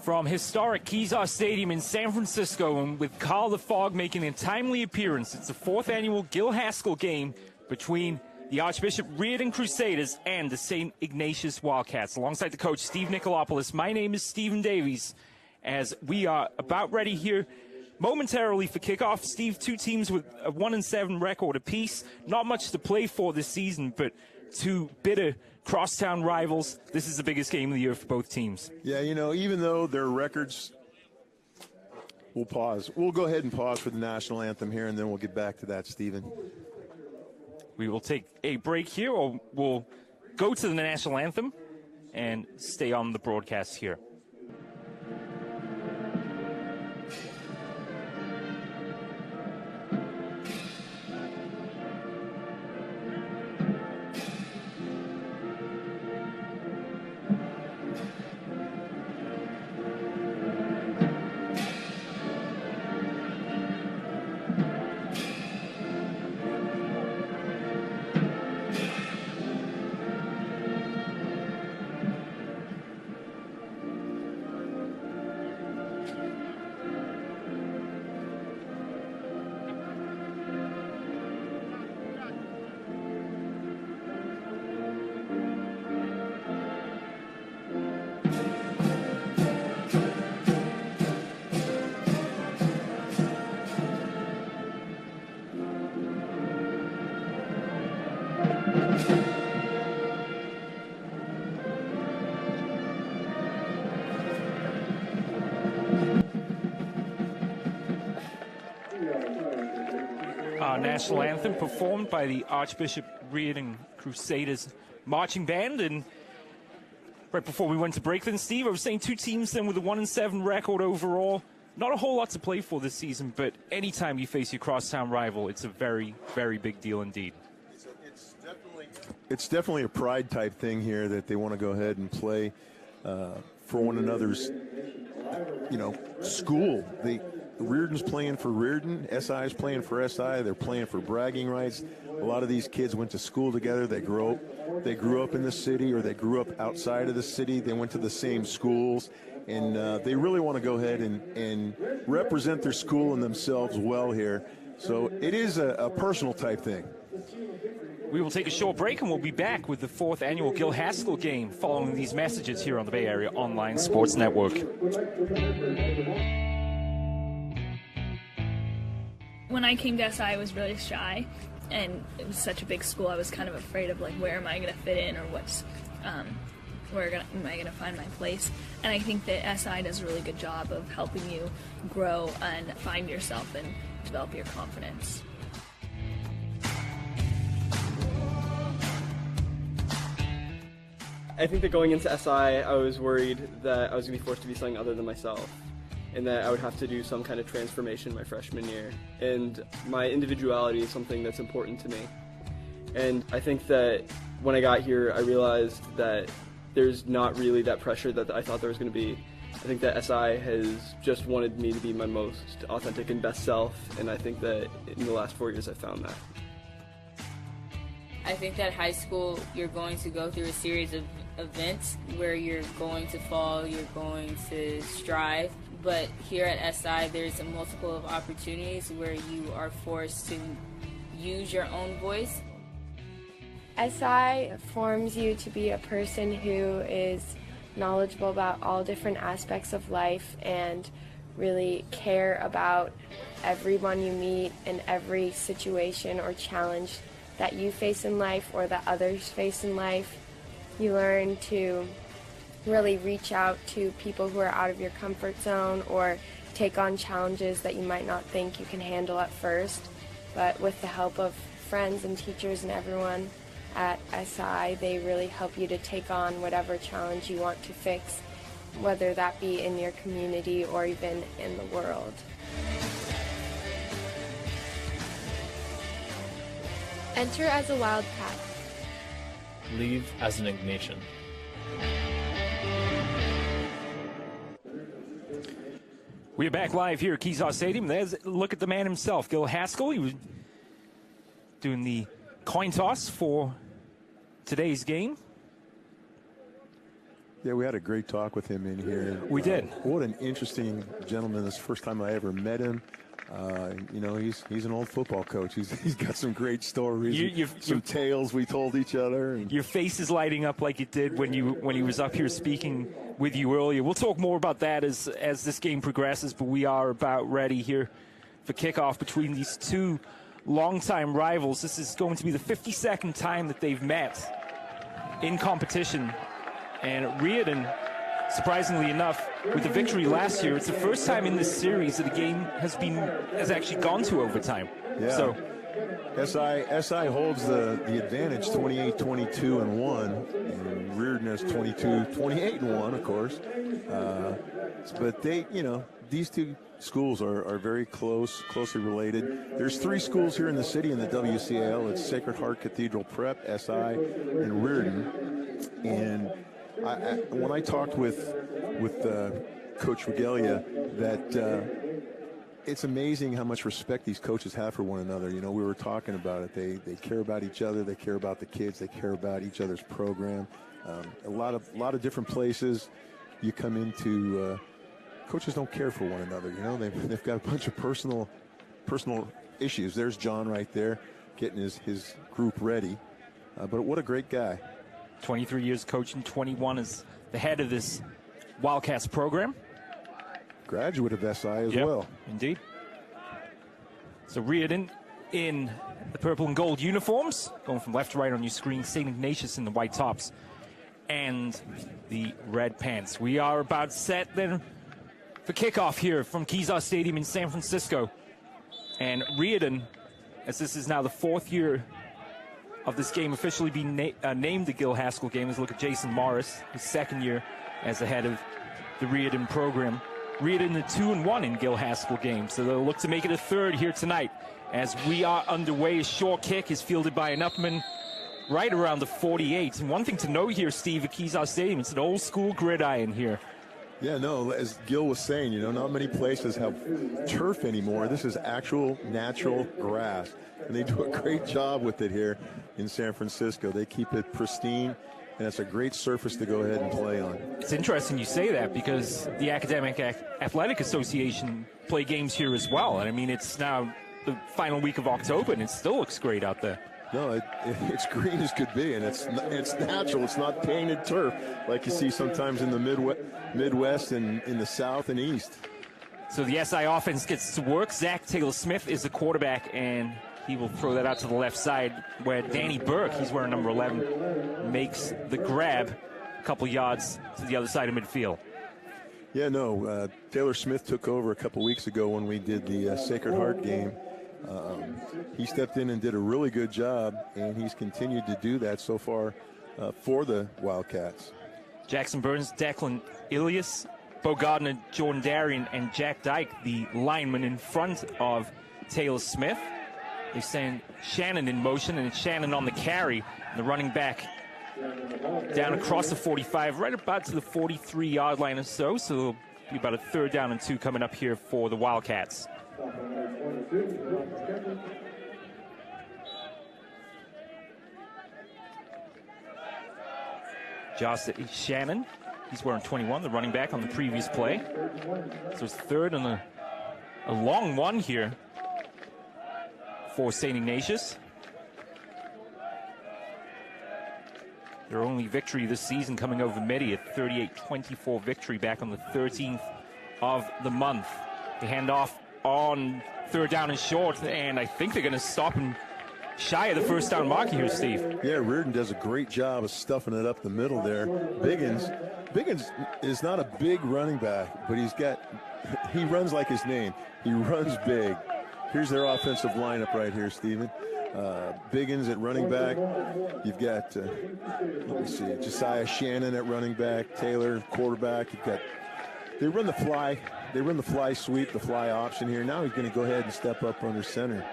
From historic Kezar Stadium in San Francisco, and with Carl the Fog making a timely appearance, it's the 4th annual Gil Haskell game between the Archbishop Riordan Crusaders and the St. Ignatius Wildcats. Alongside the coach, Steve Nicolopoulos, my name is Stephen Davies, as we are about ready here momentarily for kickoff. Steve, two teams with a 1-7 record apiece. Not much to play for this season, but two bitter crosstown rivals. This is the biggest game of the year for both teams. Yeah, you know, even though their records, we'll pause. We'll go ahead and pause for the national anthem here, and then we'll get back to that, Stephen. We will take a break here, or we'll go to the national anthem and stay on the broadcast here. Our national anthem performed by the Archbishop Riordan Crusaders marching band. And right before we went to break then, Steve, I was saying two teams then with a 1-7 record overall. Not a whole lot to play for this season, but anytime you face your crosstown rival, it's a very, very big deal indeed. It's definitely a pride type thing here that they want to go ahead and play for one another's, school. Riordan's playing for Riordan, SI is playing for SI. They're playing for bragging rights. A lot of these kids went to school together. They grew up in the city, or they grew up outside of the city. They went to the same schools, and they really want to go ahead and represent their school and themselves well here. So it is a personal type thing. We will take a short break, and we'll be back with the 4th annual Gil Haskell game following these messages here on the Bay Area Online Sports Network. When I came to SI, I was really shy, and it was such a big school. I was kind of afraid of, where am I going to fit in, or where am I going to find my place. And I think that SI does a really good job of helping you grow and find yourself and develop your confidence. I think that going into SI, I was worried that I was going to be forced to be something other than myself, and that I would have to do some kind of transformation my freshman year. And my individuality is something that's important to me. And I think that when I got here, I realized that there's not really that pressure that I thought there was going to be. I think that SI has just wanted me to be my most authentic and best self, and I think that in the last 4 years I've found that. I think that high school, you're going to go through a series of events where you're going to fall, you're going to strive. But here at SI, there's a multiple of opportunities where you are forced to use your own voice. SI forms you to be a person who is knowledgeable about all different aspects of life and really care about everyone you meet and every situation or challenge that you face in life or that others face in life. You learn to really reach out to people who are out of your comfort zone or take on challenges that you might not think you can handle at first. But with the help of friends and teachers and everyone at SI, they really help you to take on whatever challenge you want to fix, whether that be in your community or even in the world. Enter as a Wildcat. Leave as an Ignatian. We're back live here at Kezar Stadium. There's a look at the man himself, Gil Haskell. He was doing the coin toss for today's game. Yeah, we had a great talk with him in here. We did. What an interesting gentleman. This is the first time I ever met him. You know, he's an old football coach. He's got some great stories, some tales we told each other. And your face is lighting up like it did when he was up here speaking with you earlier. We'll talk more about that as this game progresses, but we are about ready here for kickoff between these two longtime rivals. This is going to be the 52nd time that they've met in competition. And Riordan, surprisingly enough, with the victory last year, it's the first time in this series that a game has actually gone to overtime. Yeah. So SI holds the advantage, 28-22-1, and Riordan has 22-28-1, of course. But they, you know, these two schools are very closely related. There's 3 schools here in the city in the WCAL. It's Sacred Heart Cathedral Prep, SI, and Riordan. And when I talked with Coach Regalia, that it's amazing how much respect these coaches have for one another. You know, we were talking about it. They care about each other. They care about the kids. They care about each other's program. A lot of different places you come into. Coaches don't care for one another. You know, they've got a bunch of personal issues. There's John right there, getting his group ready. But what a great guy. 23 years coaching, 21 as the head of this Wildcats program. Graduate of SI as well. Indeed. So Riordan in the purple and gold uniforms, going from left to right on your screen. St. Ignatius in the white tops and the red pants. We are about set then for kickoff here from Kezar Stadium in San Francisco. And Riordan, as this is now the 4th year of this game officially being named the Gil Haskell game. Let's look at Jason Morris, his 2nd year as the head of the Riordan program. Riordan the 2-1 in Gil Haskell games, so they'll look to make it a 3rd here tonight. As we are underway, a short kick is fielded by an upman right around the 48. And one thing to note here, Steve, at Kezar Stadium, it's an old school gridiron here. Yeah, no, as Gil was saying, you know, not many places have turf anymore. This is actual natural grass, and they do a great job with it here in San Francisco. They keep it pristine, and it's a great surface to go ahead and play on. It's interesting you say that because the Academic Athletic Association play games here as well. And I mean, it's now the final week of October, and it still looks great out there. No, it's green as could be, and it's natural. It's not painted turf like you see sometimes in the Midwest and in the South and East. So the SI offense gets to work. Zach Taylor-Smith is the quarterback, and he will throw that out to the left side where Danny Burke, he's wearing number 11, makes the grab a couple yards to the other side of midfield. Yeah, no, Taylor-Smith took over a couple weeks ago when we did the Sacred Heart game. He stepped in and did a really good job, and he's continued to do that so far for the Wildcats. Jackson Burns, Declan Ilias, Bo Gardner, Jordan Darien, and Jack Dyke, the lineman in front of Taylor-Smith. They send Shannon in motion, and it's Shannon on the carry. And the running back down across the 45, right about to the 43-yard line or so. So it'll be about a 3rd down and 2 coming up here for the Wildcats. Josh Shannon, he's wearing 21, the running back on the previous play. So it's 3rd and a long one here for St. Ignatius. Their only victory this season coming over Medi, a 38-24 victory back on the 13th of the month. They hand off on 3rd down and short, and I think they're going to stop and shy of the 1st down marker here, Steve. Yeah, Riordan does a great job of stuffing it up the middle there. Biggins is not a big running back, but he runs like his name. He runs big. Here's their offensive lineup right here, Stephen. Biggins at running back. You've got, let me see, Josiah Shannon at running back, Taylor quarterback. They run the fly sweep, the fly option here. Now he's going to go ahead and step up under center.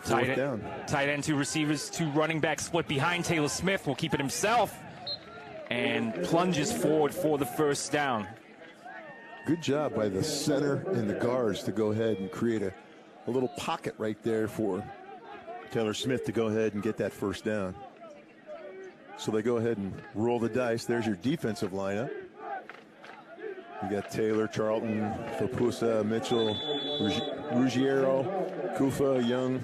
Tight end, 2 receivers, 2 running backs split behind. Taylor-Smith will keep it himself and plunges forward for the 1st down. Good job by the center and the guards to go ahead and create a little pocket right there for Taylor-Smith to go ahead and get that 1st down. So they go ahead and roll the dice. There's your defensive lineup. You got Taylor, Charlton, Fapusa, Mitchell, Ruggiero, Kufa, Young.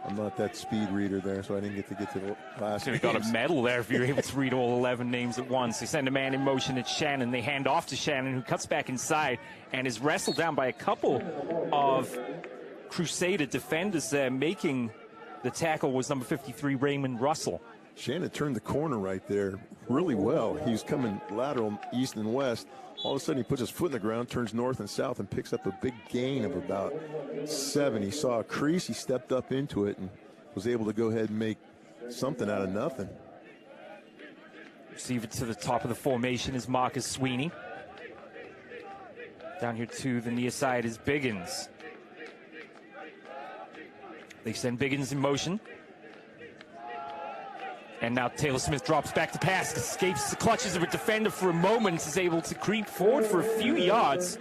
I'm not that speed reader there, so I didn't get to the last. Could have got a medal there if you're able to read all 11 names at once. They send a man in motion at Shannon. They hand off to Shannon, who cuts back inside and is wrestled down by a couple of Crusader defenders there. Making the tackle was number 53, Raymond Russell. Shannon turned the corner right there really well. He was coming lateral east and west. All of a sudden, he puts his foot in the ground, turns north and south, and picks up a big gain of about 7. He saw a crease. He stepped up into it and was able to go ahead and make something out of nothing. Receive it to the top of the formation is Marcus Sweeney. Down here to the near side is Biggins. They send Biggins in motion. And now Taylor Smith drops back to pass, escapes the clutches of a defender for a moment, is able to creep forward for a few yards.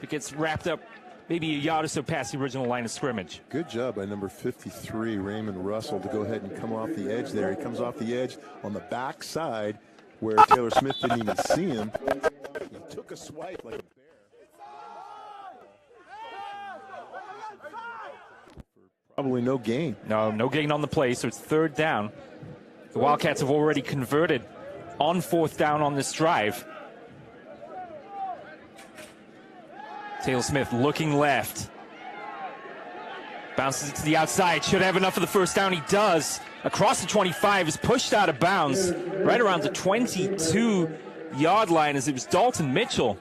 It gets wrapped up maybe a yard or so past the original line of scrimmage. Good job by number 53, Raymond Russell, to go ahead and come off the edge there. He comes off the edge on the back side where Taylor Smith didn't even see him. He took a swipe like a bear. Probably no gain. No gain on the play, so it's 3rd down. The Wildcats have already converted on 4th down on this drive. Taylor Smith looking left. Bounces it to the outside. Should have enough for the 1st down. He does. Across the 25, is pushed out of bounds right around the 22-yard line as it was Dalton Mitchell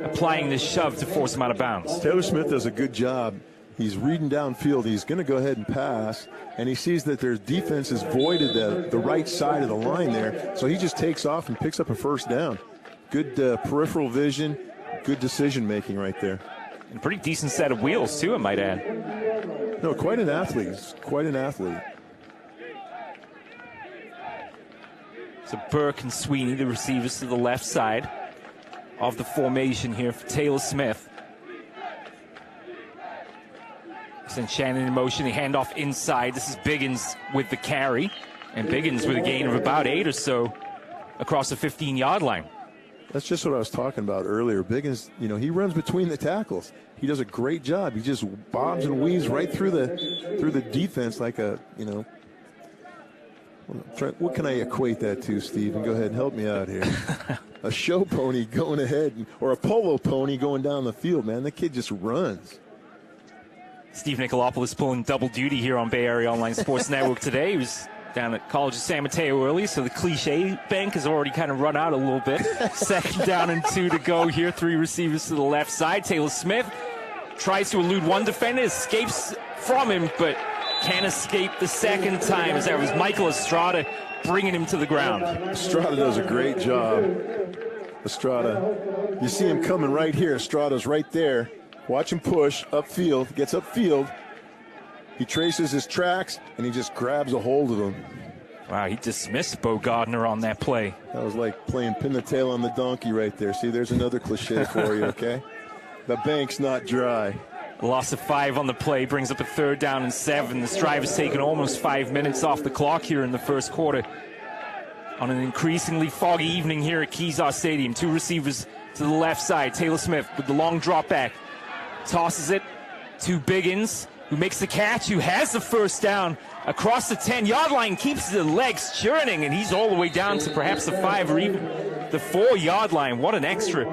applying this shove to force him out of bounds. Taylor Smith does a good job. He's reading downfield. He's going to go ahead and pass, and he sees that their defense has voided the right side of the line there, so he just takes off and picks up a 1st down. Good peripheral vision, good decision-making right there. And a pretty decent set of wheels, too, I might add. No, quite an athlete. He's quite an athlete. So Burke and Sweeney, the receivers to the left side of the formation here for Taylor Smith. Send Shannon in motion. They hand off inside. This is Biggins with the carry. And Biggins with a gain of about 8 or so across the 15-yard line. That's just what I was talking about earlier. Biggins, he runs between the tackles. He does a great job. He just bobs and weaves right through the defense like a, what can I equate that to, Steve? And go ahead and help me out here. A show pony going ahead, or a polo pony going down the field, man. The kid just runs. Steve Nicolopoulos pulling double duty here on Bay Area Online Sports Network today. He was down at College of San Mateo early, so the cliche bank has already kind of run out a little bit. 2nd down and 2 to go here. 3 receivers to the left side. Taylor Smith tries to elude one defender, escapes from him, but can't escape the 2nd time, as that was Michael Estrada bringing him to the ground. Estrada does a great job. Estrada, you see him coming right here. Estrada's right there. Watch him push upfield, gets upfield. He traces his tracks, and he just grabs a hold of him. Wow, he dismissed Bo Gardner on that play. That was like playing pin the tail on the donkey right there. See, there's another cliche for you, okay? The bank's not dry. Loss of 5 on the play brings up a 3rd down and 7. This drive has taken almost 5 minutes off the clock here in the 1st quarter. On an increasingly foggy evening here at Kezar Stadium. 2 receivers to the left side. Taylor Smith with the long drop back. Tosses it to Biggins, who makes the catch, who has the 1st down across the 10-yard line, keeps the legs churning, and he's all the way down to perhaps the 5 or even the 4-yard line. What an extra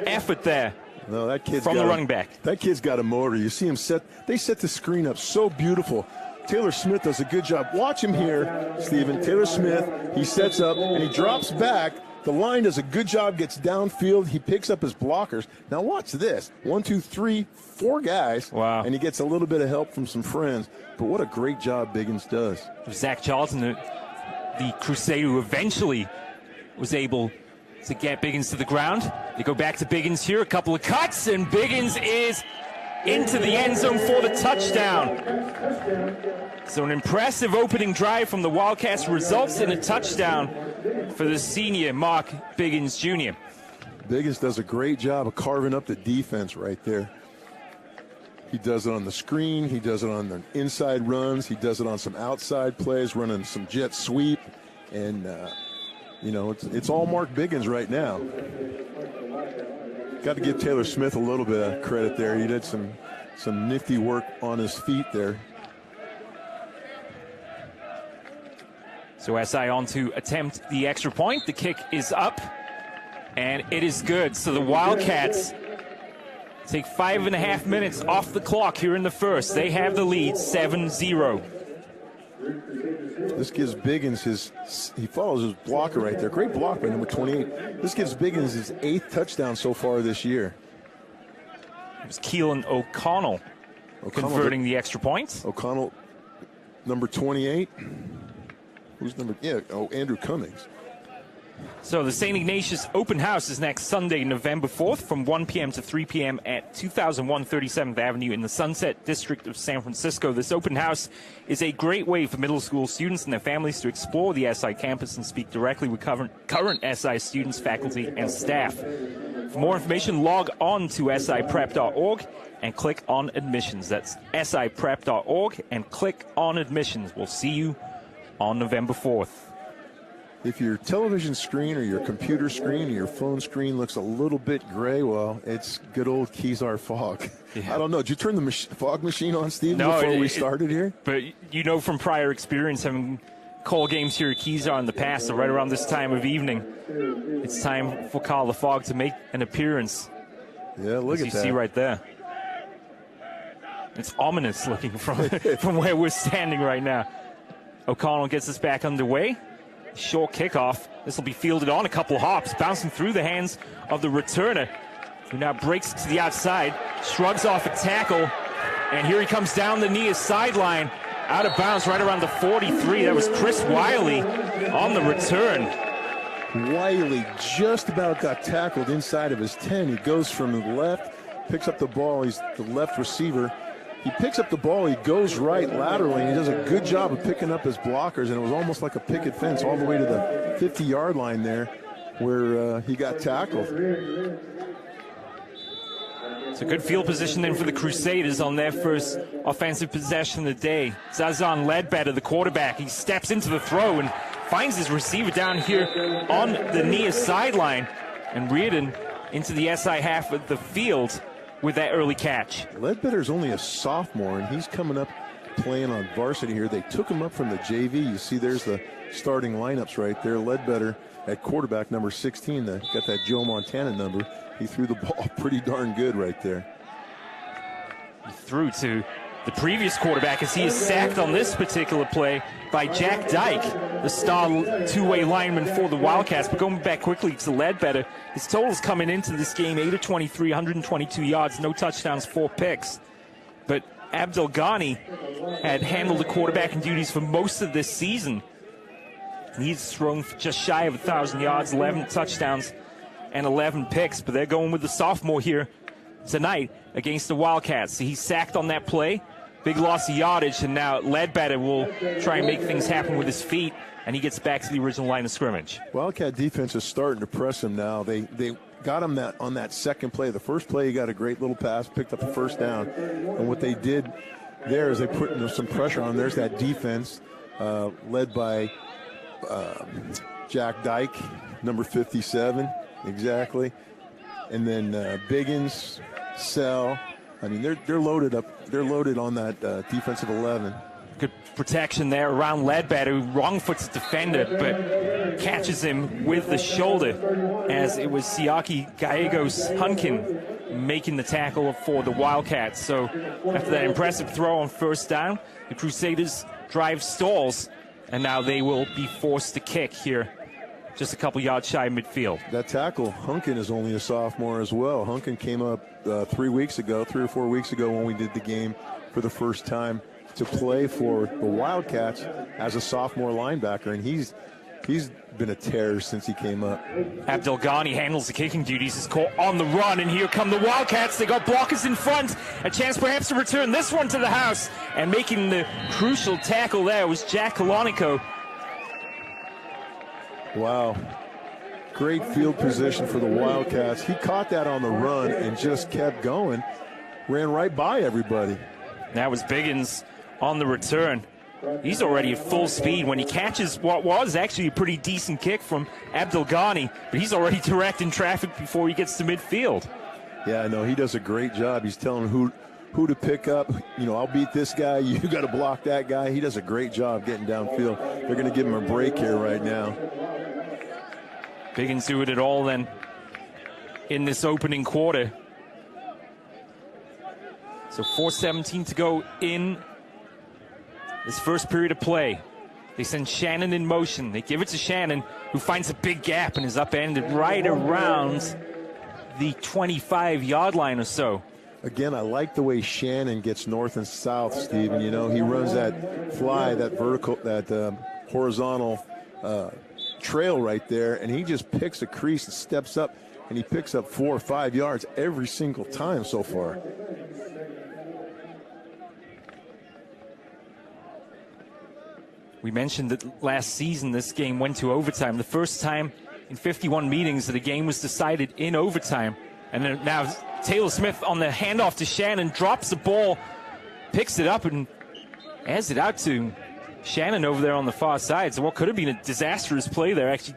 effort there. No, that kid's from the running back. That kid's got a motor. You see him they set the screen up so beautiful. Taylor Smith does a good job. Watch him here, Stephen. Taylor Smith, he sets up and he drops back. The line does a good job, gets downfield. He picks up his blockers. Now watch this. 1, 2, 3, 4 guys. Wow. And he gets a little bit of help from some friends. But what a great job Biggins does. Zach Charlton, the Crusader, who eventually was able to get Biggins to the ground. They go back to Biggins here. A couple of cuts, and Biggins is into the end zone for the touchdown. So an impressive opening drive from the Wildcats results in a touchdown for the senior Mark Biggins Jr. Biggins does a great job of carving up the defense right there. He does it on the screen. He does it on the inside runs. He does it on some outside plays, running some jet sweep. And, it's all Mark Biggins right now. got to give Taylor Smith a little bit of credit there. He did some nifty work on his feet there. So SI on to attempt the extra point. The kick is up, and it is good. So the Wildcats take 5.5 minutes off the clock here in the first. They have the lead, 7-0. This gives Biggins he follows his blocker right there. Great block by number 28. This gives Biggins his 8th touchdown so far this year. It was Keelan O'Connell converting the extra points. O'Connell, number 28. Who's number? Yeah, Andrew Cummings. So the St. Ignatius Open House is next Sunday, November 4th from 1 p.m. to 3 p.m. at 2001 37th Avenue in the Sunset District of San Francisco. This open house is a great way for middle school students and their families to explore the SI campus and speak directly with current SI students, faculty, and staff. For more information, log on to siprep.org and click on admissions. That's siprep.org and click on admissions. We'll see you on November 4th. If your television screen or your computer screen or your phone screen looks a little bit gray, well, it's good old Kezar fog. Yeah. I don't know. Did you turn the fog machine on, Steve, before we started here? But you know from prior experience having call games here at Kezar in the past, so right around this time of evening, it's time for Carl the Fog to make an appearance. Yeah, look at that. You see right there. It's ominous looking from where we're standing right now. O'Connell gets us back underway. Short kickoff. This will be fielded on a couple hops, bouncing through the hands of the returner, who now breaks to the outside, shrugs off a tackle, and here he comes down the near sideline, out of bounds right around the 43. That was Chris Wiley on the return. Wiley just about got tackled inside of his 10. He goes from the left, picks up the ball. He's the left receiver. He picks up the ball, he goes right laterally, and he does a good job of picking up his blockers, and it was almost like a picket fence all the way to the 50-yard line there where he got tackled. It's a good field position then for the Crusaders on their first offensive possession of the day. Zazan Ledbetter, the quarterback, he steps into the throw and finds his receiver down here on the near sideline, and Riordan into the SI half of the field with that early catch. Ledbetter's only a sophomore, and he's coming up playing on varsity here. They took him up from the JV. You see there's the starting lineups right there. Ledbetter at quarterback, number 16. Got that Joe Montana number. He threw the ball pretty darn good right there. He threw to the previous quarterback as he is sacked on this particular play by Jack Dyke, the star two-way lineman for the Wildcats. But going back quickly to Ledbetter, his totals coming into this game, 8 of 23, 122 yards, no touchdowns, 4 picks. But Abdel Ghani had handled the quarterbacking duties for most of this season. He's thrown just shy of 1,000 yards, 11 touchdowns, and 11 picks. But they're going with the sophomore here tonight against the Wildcats. He's sacked on that play. Big loss of yardage, and now Ledbetter will try and make things happen with his feet, and he gets back to the original line of scrimmage. Wildcat defense is starting to press him now. They got him on that second play. The first play, he got a great little pass, picked up the first down. And what they did there is they put some pressure on. There's that defense led by Jack Dyke, number 57, exactly. And then Biggins, Sell. I mean, they're loaded up. They're loaded on that defensive 11. Good protection there around Ledbetter, who wrong-foots the defender, but catches him with the shoulder, as it was Siaki Gallegos Hunkin making the tackle for the Wildcats. So after that impressive throw on first down, the Crusaders drive stalls, and now they will be forced to kick here just a couple yards shy of midfield. That tackle, Hunkin, is only a sophomore as well. Hunkin came up 3 or 4 weeks ago when we did the game for the first time to play for the Wildcats as a sophomore linebacker, and he's been a terror since he came up. Abdel Ghani handles the kicking duties. He's caught on the run, and here come the Wildcats. They got blockers in front. A chance perhaps to return this one to the house, and making the crucial tackle there was Jack Colonico. Wow. Great field position for the Wildcats. He caught that on the run and just kept going. Ran right by everybody. That was Biggins on the return. He's already at full speed when he catches what was actually a pretty decent kick from Abdel Ghani, but he's already directing traffic before he gets to midfield. Yeah, no, he does a great job. He's telling who to pick up. You know, I'll beat this guy. You got to block that guy. He does a great job getting downfield. They're going to give him a break here right now. Biggins doing it all then in this opening quarter. So 4:17 to go in this first period of play. They send Shannon in motion. They give it to Shannon, who finds a big gap and is upended right around the 25-yard line or so. Again, I like the way Shannon gets north and south, Stephen. You know, he runs that fly, that vertical, that horizontal trail right there, and he just picks a crease and steps up, and he picks up 4 or 5 yards every single time so far. We mentioned that last season this game went to overtime. The first time in 51 meetings that a game was decided in overtime. And then now Taylor Smith on the handoff to Shannon drops the ball, picks it up, and adds it out to Shannon over there on the far side. So what could have been a disastrous play there actually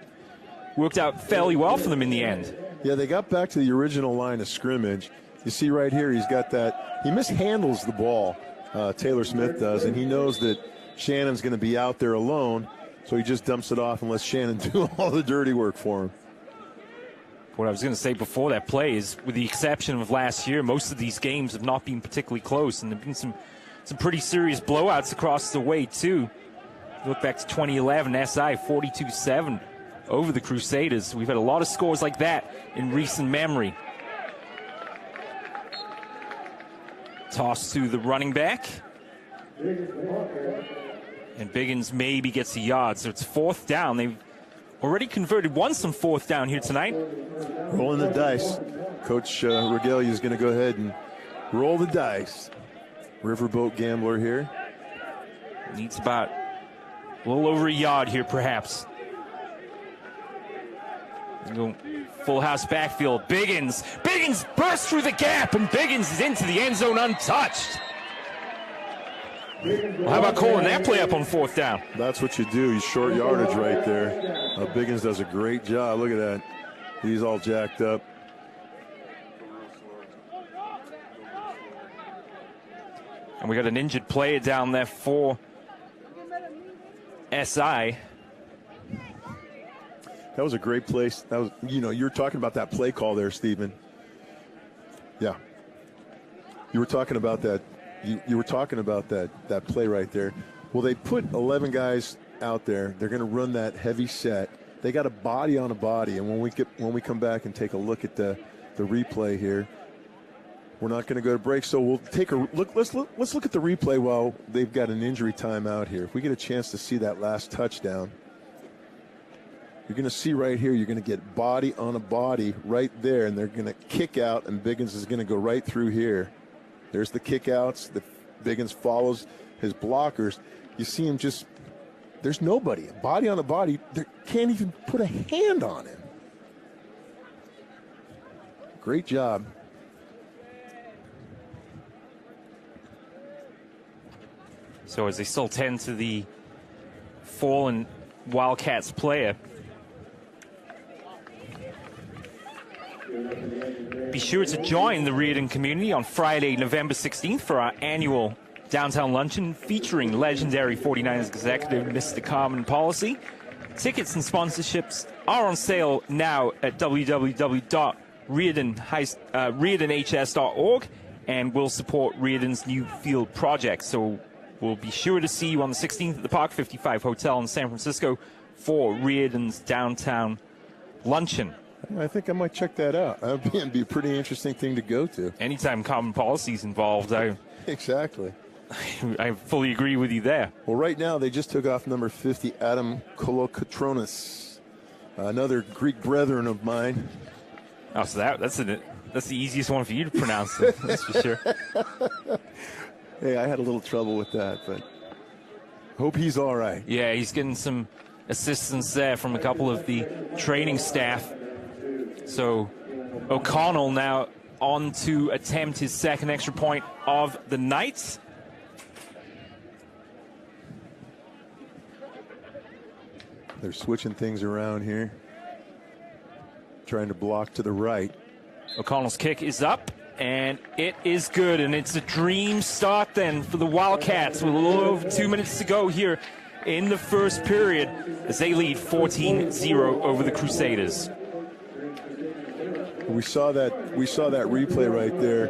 worked out fairly well for them in the end. Yeah, they got back to the original line of scrimmage. You see right here, he's got that. He mishandles the ball, Taylor Smith does, and he knows that Shannon's going to be out there alone, so he just dumps it off and lets Shannon do all the dirty work for him. What I was going to say before that play is, with the exception of last year, most of these games have not been particularly close, and there have been some pretty serious blowouts across the way, too. Look back to 2011, SI 42-7 over the Crusaders. We've had a lot of scores like that in recent memory. Toss to the running back. And Biggins maybe gets a yard, so it's 4th down. They've already converted once on 4th down here tonight. Rolling the dice. Coach Regalia is going to go ahead and roll the dice. Riverboat Gambler here. Needs about a little over a yard here, perhaps. Go full house backfield. Biggins bursts through the gap, and Biggins is into the end zone untouched. Well, how about calling that play up on 4th down? That's what you do. He's short yardage right there. Biggins does a great job. Look at that. He's all jacked up. And we got an injured player down there for SI. That was a great place. That was, you know, you were talking about that play call there, Stephen. Yeah. You were talking about that. You were talking about that play right there. Well, they put 11 guys out there. They're going to run that heavy set. They got a body on a body, and when we come back and take a look at the replay here, we're not going to go to break. So we'll take a look. Let's look at the replay while they've got an injury timeout here. If we get a chance to see that last touchdown, you're going to see right here. You're going to get body on a body right there, and they're going to kick out, and Biggins is going to go right through here. There's the kickouts. The Biggins follows his blockers. You see him just, there's nobody. Body on a body. They can't even put a hand on him. Great job. So as they still tend to the fallen Wildcats player. Be sure to join the Riordan community on Friday, November 16th for our annual downtown luncheon featuring legendary 49ers executive Mr. Carmen Policy. Tickets and sponsorships are on sale now at www.riordanhs.org, and will support Riordan's new field project. So we'll be sure to see you on the 16th at the Park 55 Hotel in San Francisco for Riordan's downtown luncheon. I think I might check that out. That would be a pretty interesting thing to go to. Anytime common policy is involved, Exactly. I fully agree with you there. Well, right now they just took off number 50, Adam Kolokotronis, another Greek brethren of mine. Oh, so that's the easiest one for you to pronounce, that's for sure. Hey, I had a little trouble with that, but hope he's all right. Yeah, he's getting some assistance there from a couple of the training staff. So O'Connell now on to attempt his second extra point of the night. They're switching things around here, trying to block to the right. O'Connell's kick is up, and it is good, and it's a dream start then for the Wildcats with a little over 2 minutes to go here in the first period as they lead 14-0 over the Crusaders. We saw that replay right there.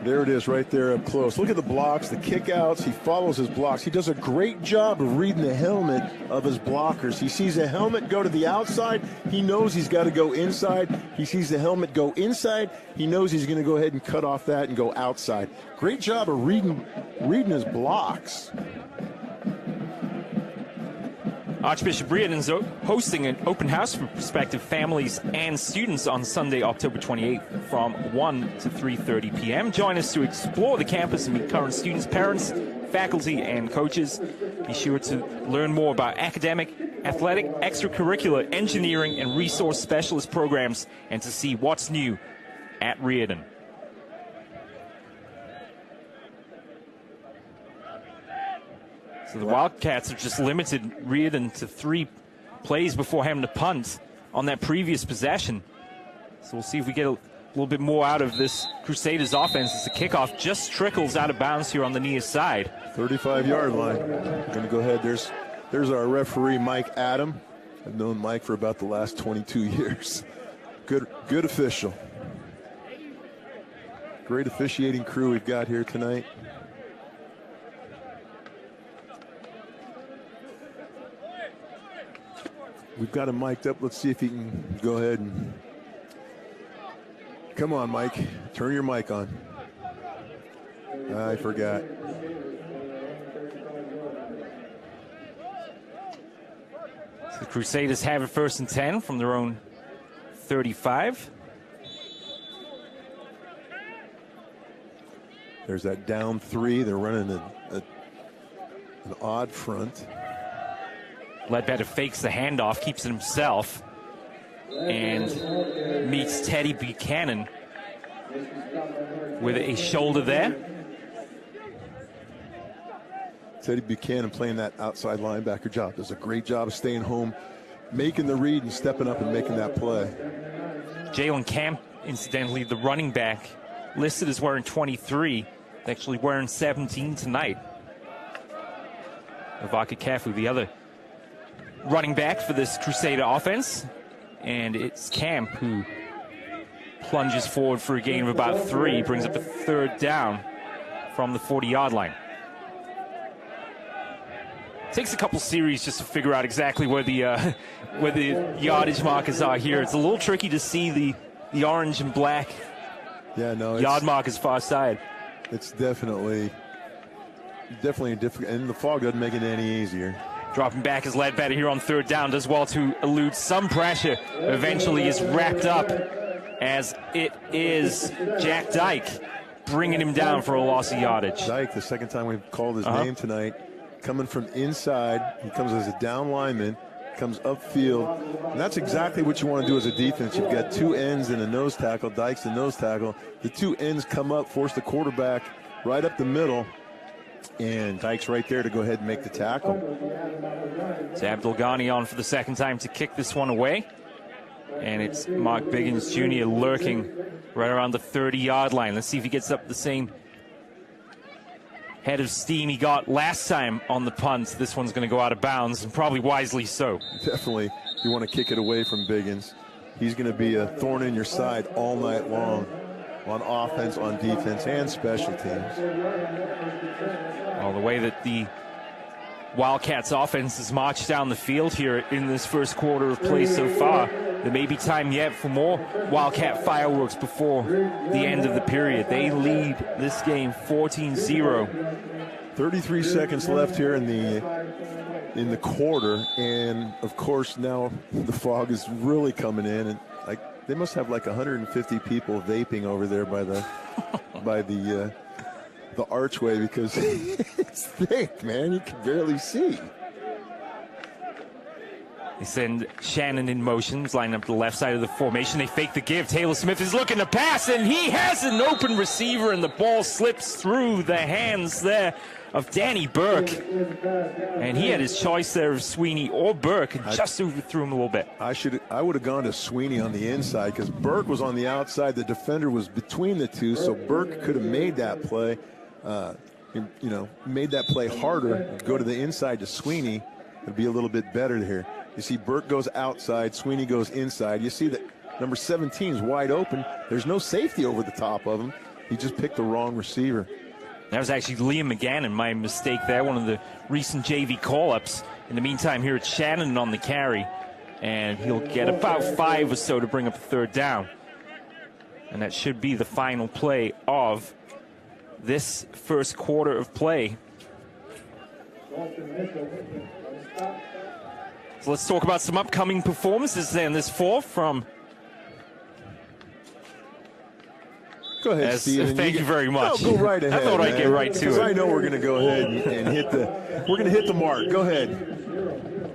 There it is right there up close. Look at the blocks, the kickouts. He follows his blocks. He does a great job of reading the helmet of his blockers. He sees a helmet go to the outside. He knows he's got to go inside. He sees the helmet go inside. He knows he's going to go ahead and cut off that and go outside. Great job of reading his blocks. Archbishop Riordan is hosting an open house for prospective families and students on Sunday, October 28th from 1 to 3:30 p.m. Join us to explore the campus and meet current students, parents, faculty, and coaches. Be sure to learn more about academic, athletic, extracurricular, engineering, and resource specialist programs and to see what's new at Riordan. So the Wildcats have just limited Riordan to 3 plays before having to punt on that previous possession. So we'll see if we get a little bit more out of this Crusaders offense as the kickoff just trickles out of bounds here on the near side. 35-yard line. We're going to go ahead. There's our referee, Mike Adam. I've known Mike for about the last 22 years. Good official. Great officiating crew we've got here tonight. We've got him mic'd up. Let's see if he can go ahead and... Come on, Mike. Turn your mic on. I forgot. So the Crusaders have it 1st and 10 from their own 35. There's that down 3. They're running an odd front. Ledbetter fakes the handoff, keeps it himself, and meets Teddy Buchanan with a shoulder there. Teddy Buchanan playing that outside linebacker job. Does a great job of staying home, making the read and stepping up and making that play. Jalen Camp, incidentally, the running back, listed as wearing 23, actually wearing 17 tonight. Avaka Kafu, the other running back for this Crusader offense, and it's Camp who plunges forward for a gain of about 3, brings up the 3rd down from the 40-yard line. Takes a couple series just to figure out exactly where the yardage markers are here. It's a little tricky to see the orange and black yard markers far side. It's definitely difficult, and the fog doesn't make it any easier. Dropping back is Ledbetter here on 3rd down, does well to elude some pressure. Eventually is wrapped up as it is Jack Dyke bringing him down for a loss of yardage. Dyke, the second time we've called his name tonight, coming from inside. He comes as a down lineman, comes upfield, and that's exactly what you want to do as a defense. You've got 2 ends and a nose tackle. Dyke's the nose tackle. The 2 ends come up, force the quarterback right up the middle, and Dyke's right there to go ahead and make the tackle. It's Abdul Ghani on for the second time to kick this one away. And it's Mark Biggins Jr. lurking right around the 30-yard line. Let's see if he gets up the same head of steam he got last time on the punt. This one's going to go out of bounds, and probably wisely so. Definitely, you want to kick it away from Biggins. He's going to be a thorn in your side all night long on offense, on defense, and special teams. Well, the way that the Wildcats offense has marched down the field here in this first quarter of play so far, there may be time yet for more Wildcat fireworks before the end of the period. They lead this game 14-0. 33 seconds left here in the quarter, and of course now the fog is really coming in, and they must have like 150 people vaping over there by the archway, because it's thick, man. You can barely see. They send Shannon in motion. He's lining up the left side of the formation. They fake the give. Taylor Smith is looking to pass, and he has an open receiver, and the ball slips through the hands there of Danny Burke. And he had his choice there of Sweeney or Burke, and just overthrew him a little bit. I would have gone to Sweeney on the inside because Burke was on the outside. The defender was between the two, so Burke could have made that play. Made that play harder. Go to the inside to Sweeney. It'd be a little bit better here. You see Burke goes outside, Sweeney goes inside. You see that number 17 is wide open. There's no safety over the top of him. He just picked the wrong receiver. That was actually Liam McGannon, my mistake there, one of the recent JV call-ups. In the meantime, here it's Shannon on the carry, and he'll get about 5 or so to bring up a third down. And that should be the final play of this first quarter of play. So let's talk about some upcoming performances then this fall from... Go ahead, Steven. Thank you very much. No, go right ahead. I thought I'd get right to it. Because I know we're going to go ahead and hit the mark. Go ahead.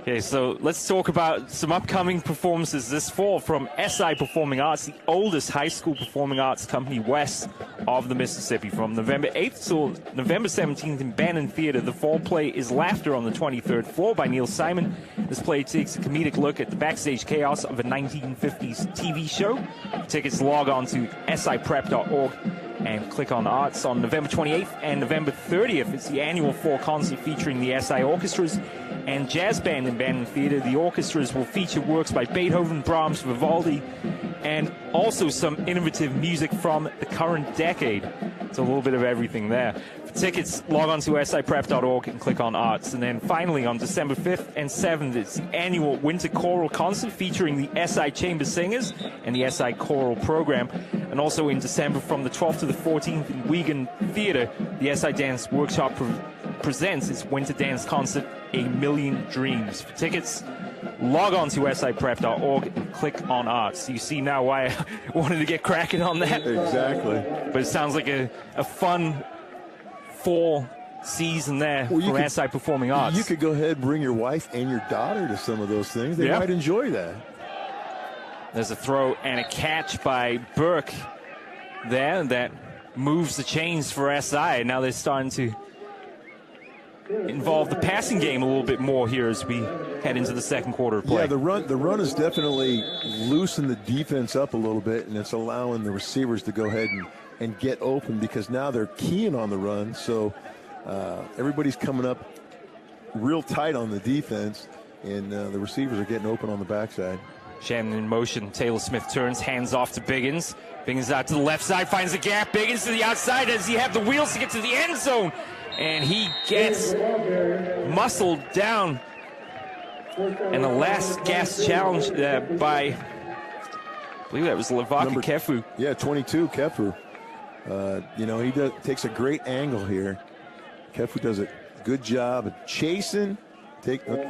Okay, so let's talk about some upcoming performances this fall from SI Performing Arts, the oldest high school performing arts company west of the Mississippi. From November 8th till November 17th in Bannon Theater, the fall play is Laughter on the 23rd floor by Neil Simon. This play takes a comedic look at the backstage chaos of a 1950s TV show. Tickets, log on to siprep.org and click on Arts. On November 28th and November 30th, it's the annual fall concert featuring the SI Orchestras and Jazz Band in Bannon Theater. The orchestras will feature works by Beethoven, Brahms, Vivaldi, and also some innovative music from the current decade. It's a little bit of everything there. For tickets, log on to siprep.org and click on Arts. And then finally, on December 5th and 7th, it's the annual Winter Choral Concert featuring the SI Chamber Singers and the SI Choral Program. And also in December, from the 12th to the 14th in Wiegand Theater, the SI Dance Workshop presents its Winter Dance Concert, A Million Dreams. For tickets, log on to siprep.org and click on Arts. You see now why I wanted to get cracking on that. Exactly. But it sounds like a fun fall season there for SI Performing Arts. You could go ahead and bring your wife and your daughter to some of those things. They might enjoy that. There's a throw and a catch by Burke there that moves the chains for SI. Now they're starting to involve the passing game a little bit more here as we head into the second quarter of play. Yeah, the run has definitely loosened the defense up a little bit, and it's allowing the receivers to go ahead and get open because now they're keying on the run. So everybody's coming up real tight on the defense, and the receivers are getting open on the backside. Shannon in motion. Taylor Smith turns, hands off to Biggins. Biggins out to the left side, finds a gap. Biggins to the outside. Does he have the wheels to get to the end zone? And he gets muscled down. And the last gas challenge by, I believe that was Lavaka Kefu. Yeah, 22, Kefu. He takes a great angle here. Kefu does a good job of chasing.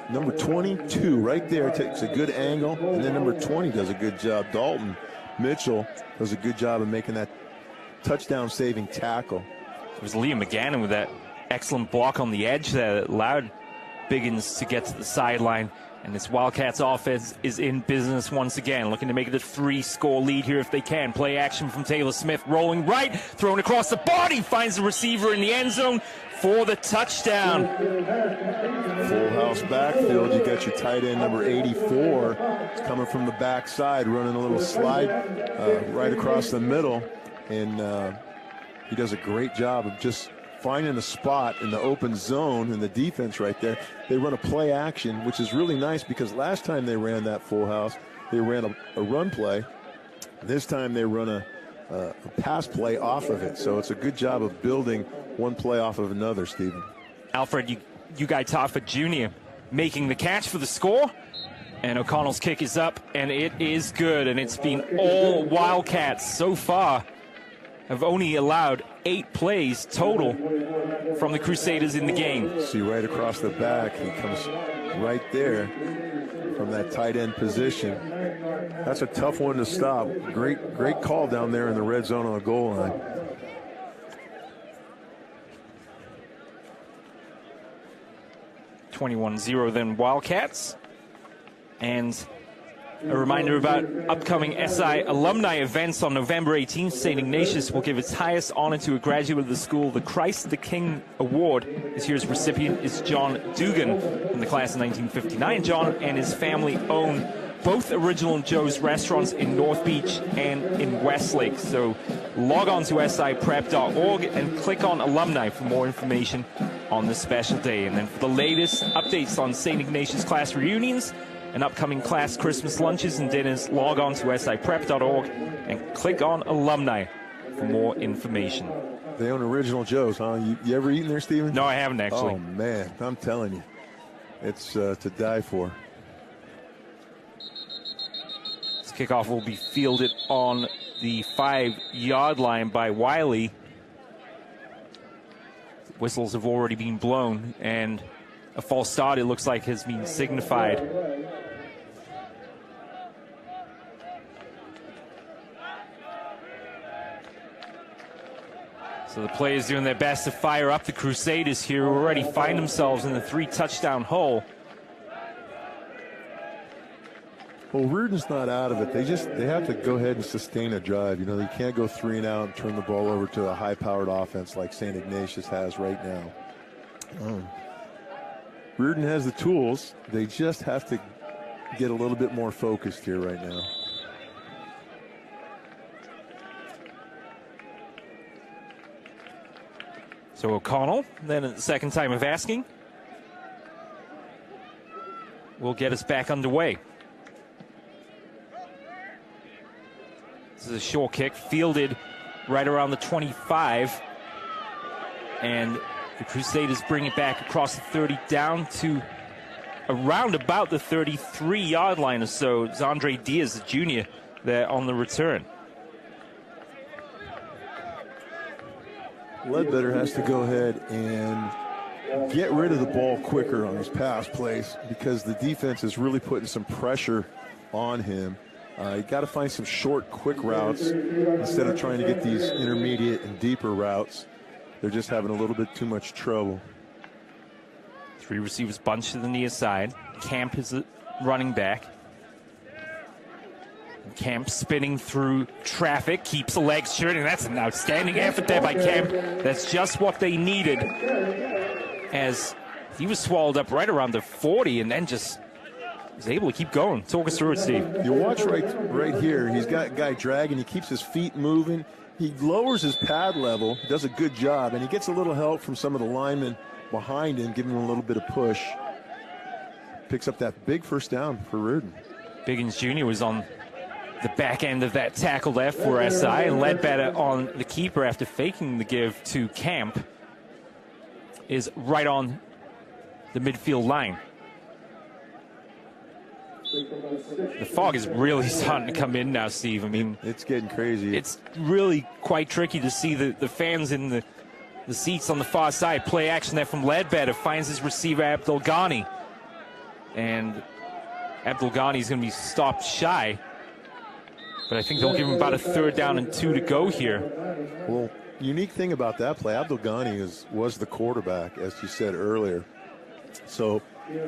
Number 22 right there takes a good angle, and then number 20 does a good job. Dalton Mitchell does a good job of making that touchdown-saving tackle. It was Liam McGannon with that excellent block on the edge there that allowed Biggins to get to the sideline. And this Wildcats offense is in business once again, looking to make it a 3-score lead here if they can. Play action from Taylor Smith, rolling right, thrown across the body, finds the receiver in the end zone for the touchdown. Full house backfield. You got your tight end number 84. It's coming from the backside, running a little slide right across the middle. And he does a great job of just finding a spot in the open zone in the defense right there. They run a play action, which is really nice because last time they ran that full house, they ran a run play. This time they run a pass play off of it. So it's a good job of building one play off of another, Stephen. Alfred Ugaitafa Jr. making the catch for the score. And O'Connell's kick is up, and it is good. And it's been all Wildcats so far. Have only allowed 8 plays total from the Crusaders in the game. See right across the back, he comes right there from that tight end position. That's a tough one to stop. Great call down there in the red zone on the goal line. (21-0) then Wildcats. And a reminder about upcoming SI alumni events on November 18th. St. Ignatius will give its highest honor to a graduate of the school, the Christ the King Award. This year's recipient is John Dugan from the class of 1959. John and his family own both Original Joe's restaurants in North Beach and in Westlake. So log on to siprep.org and click on alumni for more information on this special day. And then for the latest updates on St. Ignatius class reunions and upcoming class Christmas lunches and dinners, log on to siprep.org and click on alumni for more information. They own Original Joe's, huh? You ever eaten there, Stephen? No, I haven't actually. Oh, man, I'm telling you. It's to die for. This kickoff will be fielded on the 5-yard line by Wiley. Whistles have already been blown, and a false start, it looks like, has been signified. So the players doing their best to fire up the Crusaders here, who already find themselves in the 3-touchdown hole. Well, Riordan's not out of it. They have to go ahead and sustain a drive. You know, they can't go 3 and out and turn the ball over to a high-powered offense like St. Ignatius has right now. Riordan has the tools. They just have to get a little bit more focused here right now. So O'Connell, then at the second time of asking, will get us back underway. This is a short kick, fielded right around the 25. And the Crusaders bring it back across the 30 down to around about the 33-yard line or so. It's Andre Diaz, the junior, there on the return. Ledbetter has to go ahead and get rid of the ball quicker on his pass plays because the defense is really putting some pressure on him. You got to find some short, quick routes instead of trying to get these intermediate and deeper routes. They're just having a little bit too much trouble. 3 receivers bunched to the near side. Camp is the running back. Camp spinning through traffic, keeps the legs churning. That's an outstanding effort there by Camp. That's just what they needed, as he was swallowed up right around the 40 and then just was able to keep going. Talk us through it, Steve. You watch right here. He's got a guy dragging. He keeps his feet moving. He lowers his pad level, does a good job, and he gets a little help from some of the linemen behind him, giving him a little bit of push. Picks up that big first down for Riordan. Biggins Jr. was on the back end of that tackle there for SI, and Ledbetter on the keeper after faking the give to Camp is right on the midfield line. The fog is really starting to come in now, Steve. I mean, it's getting crazy. It's really quite tricky to see the fans in the seats on the far side. Play action there from Ledbetter, finds his receiver Abdul Ghani, and Abdul Ghani is going to be stopped shy. But I think they'll give him about a 3rd down and 2 to go here. Well, unique thing about that play, Abdul Ghani was the quarterback, as you said earlier. So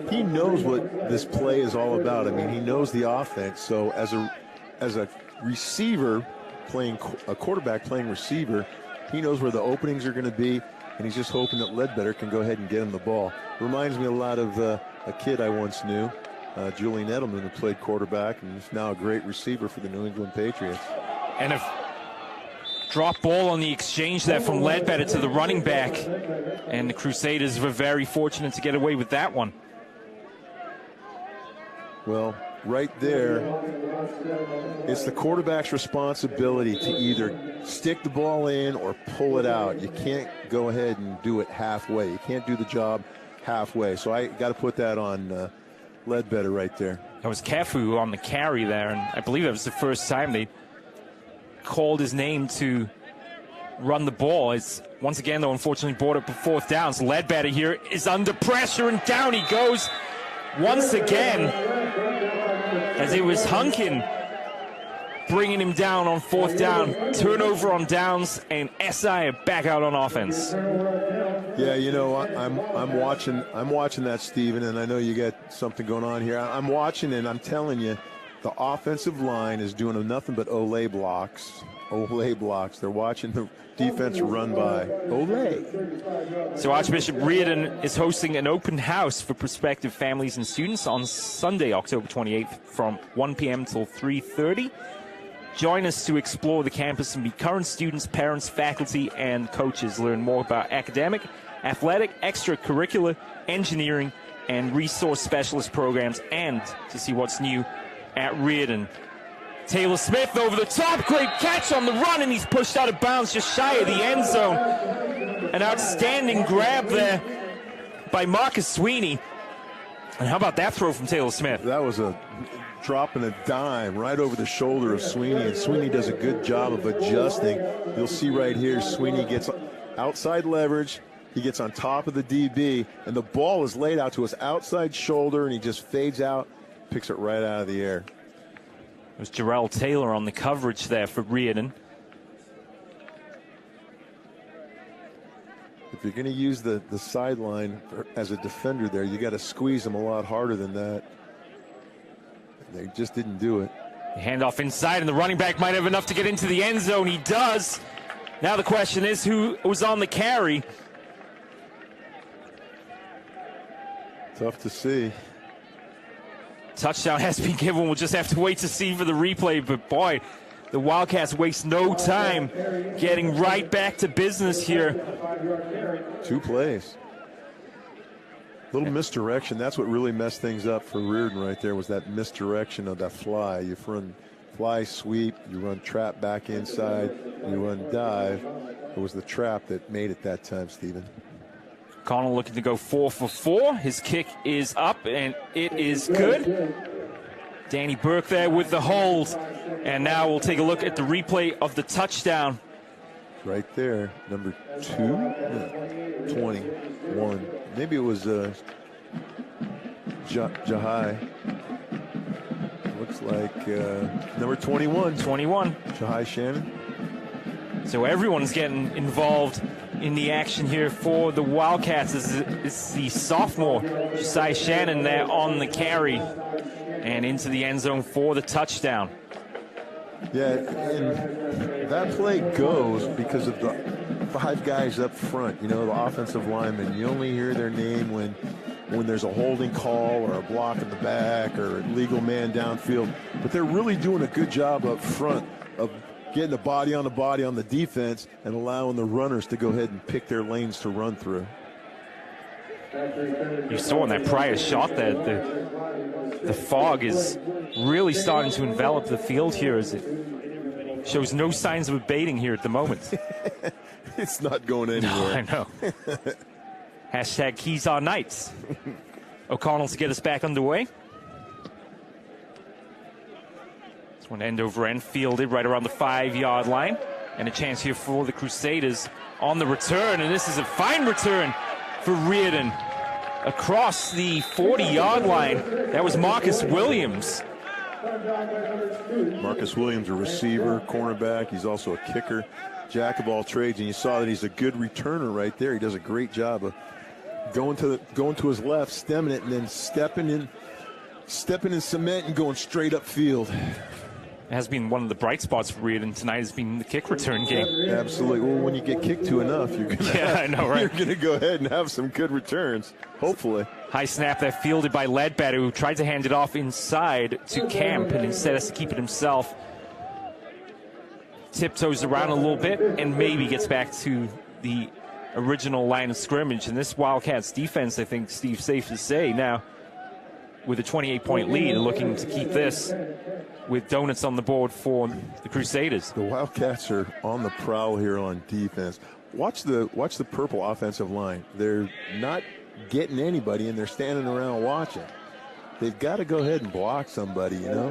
he knows what this play is all about. I mean, he knows the offense. So as a receiver playing, a quarterback playing receiver, he knows where the openings are going to be, and he's just hoping that Ledbetter can go ahead and get him the ball. Reminds me a lot of a kid I once knew, Julian Edelman, who played quarterback and is now a great receiver for the New England Patriots. And a drop ball on the exchange there from Ledbetter to the running back, and the Crusaders were very fortunate to get away with that one. Well, right there, it's the quarterback's responsibility to either stick the ball in or pull it out. You can't go ahead and do it halfway. You can't do the job halfway. So I got to put that on Ledbetter right there. That was Kefu on the carry there, and I believe that was the first time they called his name to run the ball. It's once again, though, unfortunately brought up a 4th down. So Ledbetter here is under pressure, and down he goes once again, as it was Hunkin bringing him down on 4th down. Turnover on downs, and SI are back out on offense. Yeah, you know, I'm watching that, Steven, and I know you got something going on here. I'm watching, and I'm telling you, the offensive line is doing nothing but Olay blocks. Olay blocks. They're watching the defense run by. Olay. So Archbishop Riordan is hosting an open house for prospective families and students on Sunday, October 28th from 1 p.m. till 3:30. Join us to explore the campus and meet current students, parents, faculty, and coaches. Learn more about academic, athletic, extracurricular, engineering, and resource specialist programs, and to see what's new at Riordan. Taylor Smith over the top, great catch on the run, and he's pushed out of bounds just shy of the end zone. An outstanding grab there by Marcus Sweeney. And how about that throw from Taylor Smith? That was a dropping a dime right over the shoulder of Sweeney, and Sweeney does a good job of adjusting. You'll see right here, Sweeney gets outside leverage. He gets on top of the DB, and the ball is laid out to his outside shoulder, and he just fades out, picks it right out of the air. It was Jarrell Taylor on the coverage there for Riordan. If you're going to use the sideline as a defender there, you got to squeeze them a lot harder than that. They just didn't do it. Handoff inside, and the running back might have enough to get into the end zone. He does. Now the question is, who was on the carry? Tough to see. Touchdown has been given. We'll just have to wait to see for the replay. But boy, the Wildcats waste no time getting right back to business here. 2 plays. Little misdirection. That's what really messed things up for Riordan right there, was that misdirection of that fly. You run fly sweep, you run trap back inside, you run dive. It was the trap that made it that time, Stephen. Connell looking to go 4 for 4. His kick is up, and it is good. Danny Burke there with the hold. And now we'll take a look at the replay of the touchdown. Right there, number 2, 21. Maybe it was Jahai. Looks like number 21. 21. Jahai Shannon. So everyone's getting involved in the action here for the Wildcats. It's the sophomore, Jahai Shannon, there on the carry and into the end zone for the touchdown. Yeah, and that play goes because of the 5 guys up front, you know, the offensive linemen. You only hear their name when there's a holding call or a block in the back or a legal man downfield. But they're really doing a good job up front of getting the body on the defense and allowing the runners to go ahead and pick their lanes to run through. You saw in that prior shot that the fog is really starting to envelop the field here as it shows no signs of abating here at the moment. It's not going anywhere. No, I know. Hashtag Kezar Knights. O'Connell to get us back underway. This one end over end, fielded right around the 5-yard line. And a chance here for the Crusaders on the return. And this is a fine return for Riordan across the 40-yard line. That was Marcus Williams. Marcus Williams, a receiver, cornerback. He's also a kicker, jack of all trades. And you saw that he's a good returner right there. He does a great job of going to his left, stemming it, and then stepping in cement and going straight upfield. It has been one of the bright spots for Riordan tonight has been the kick return game. Absolutely. Well, when you get kicked to enough, you're going to go ahead and have some good returns, hopefully. High snap there fielded by Ledbetter, who tried to hand it off inside to Camp and instead has to keep it himself. Tiptoes around a little bit and maybe gets back to the original line of scrimmage. And this Wildcats defense, I think, Steve, safe to say now, with a 28-point lead, looking to keep this with donuts on the board for the Crusaders. The Wildcats are on the prowl here on defense. Watch the purple offensive line. They're not getting anybody, and they're standing around watching. They've got to go ahead and block somebody, you know.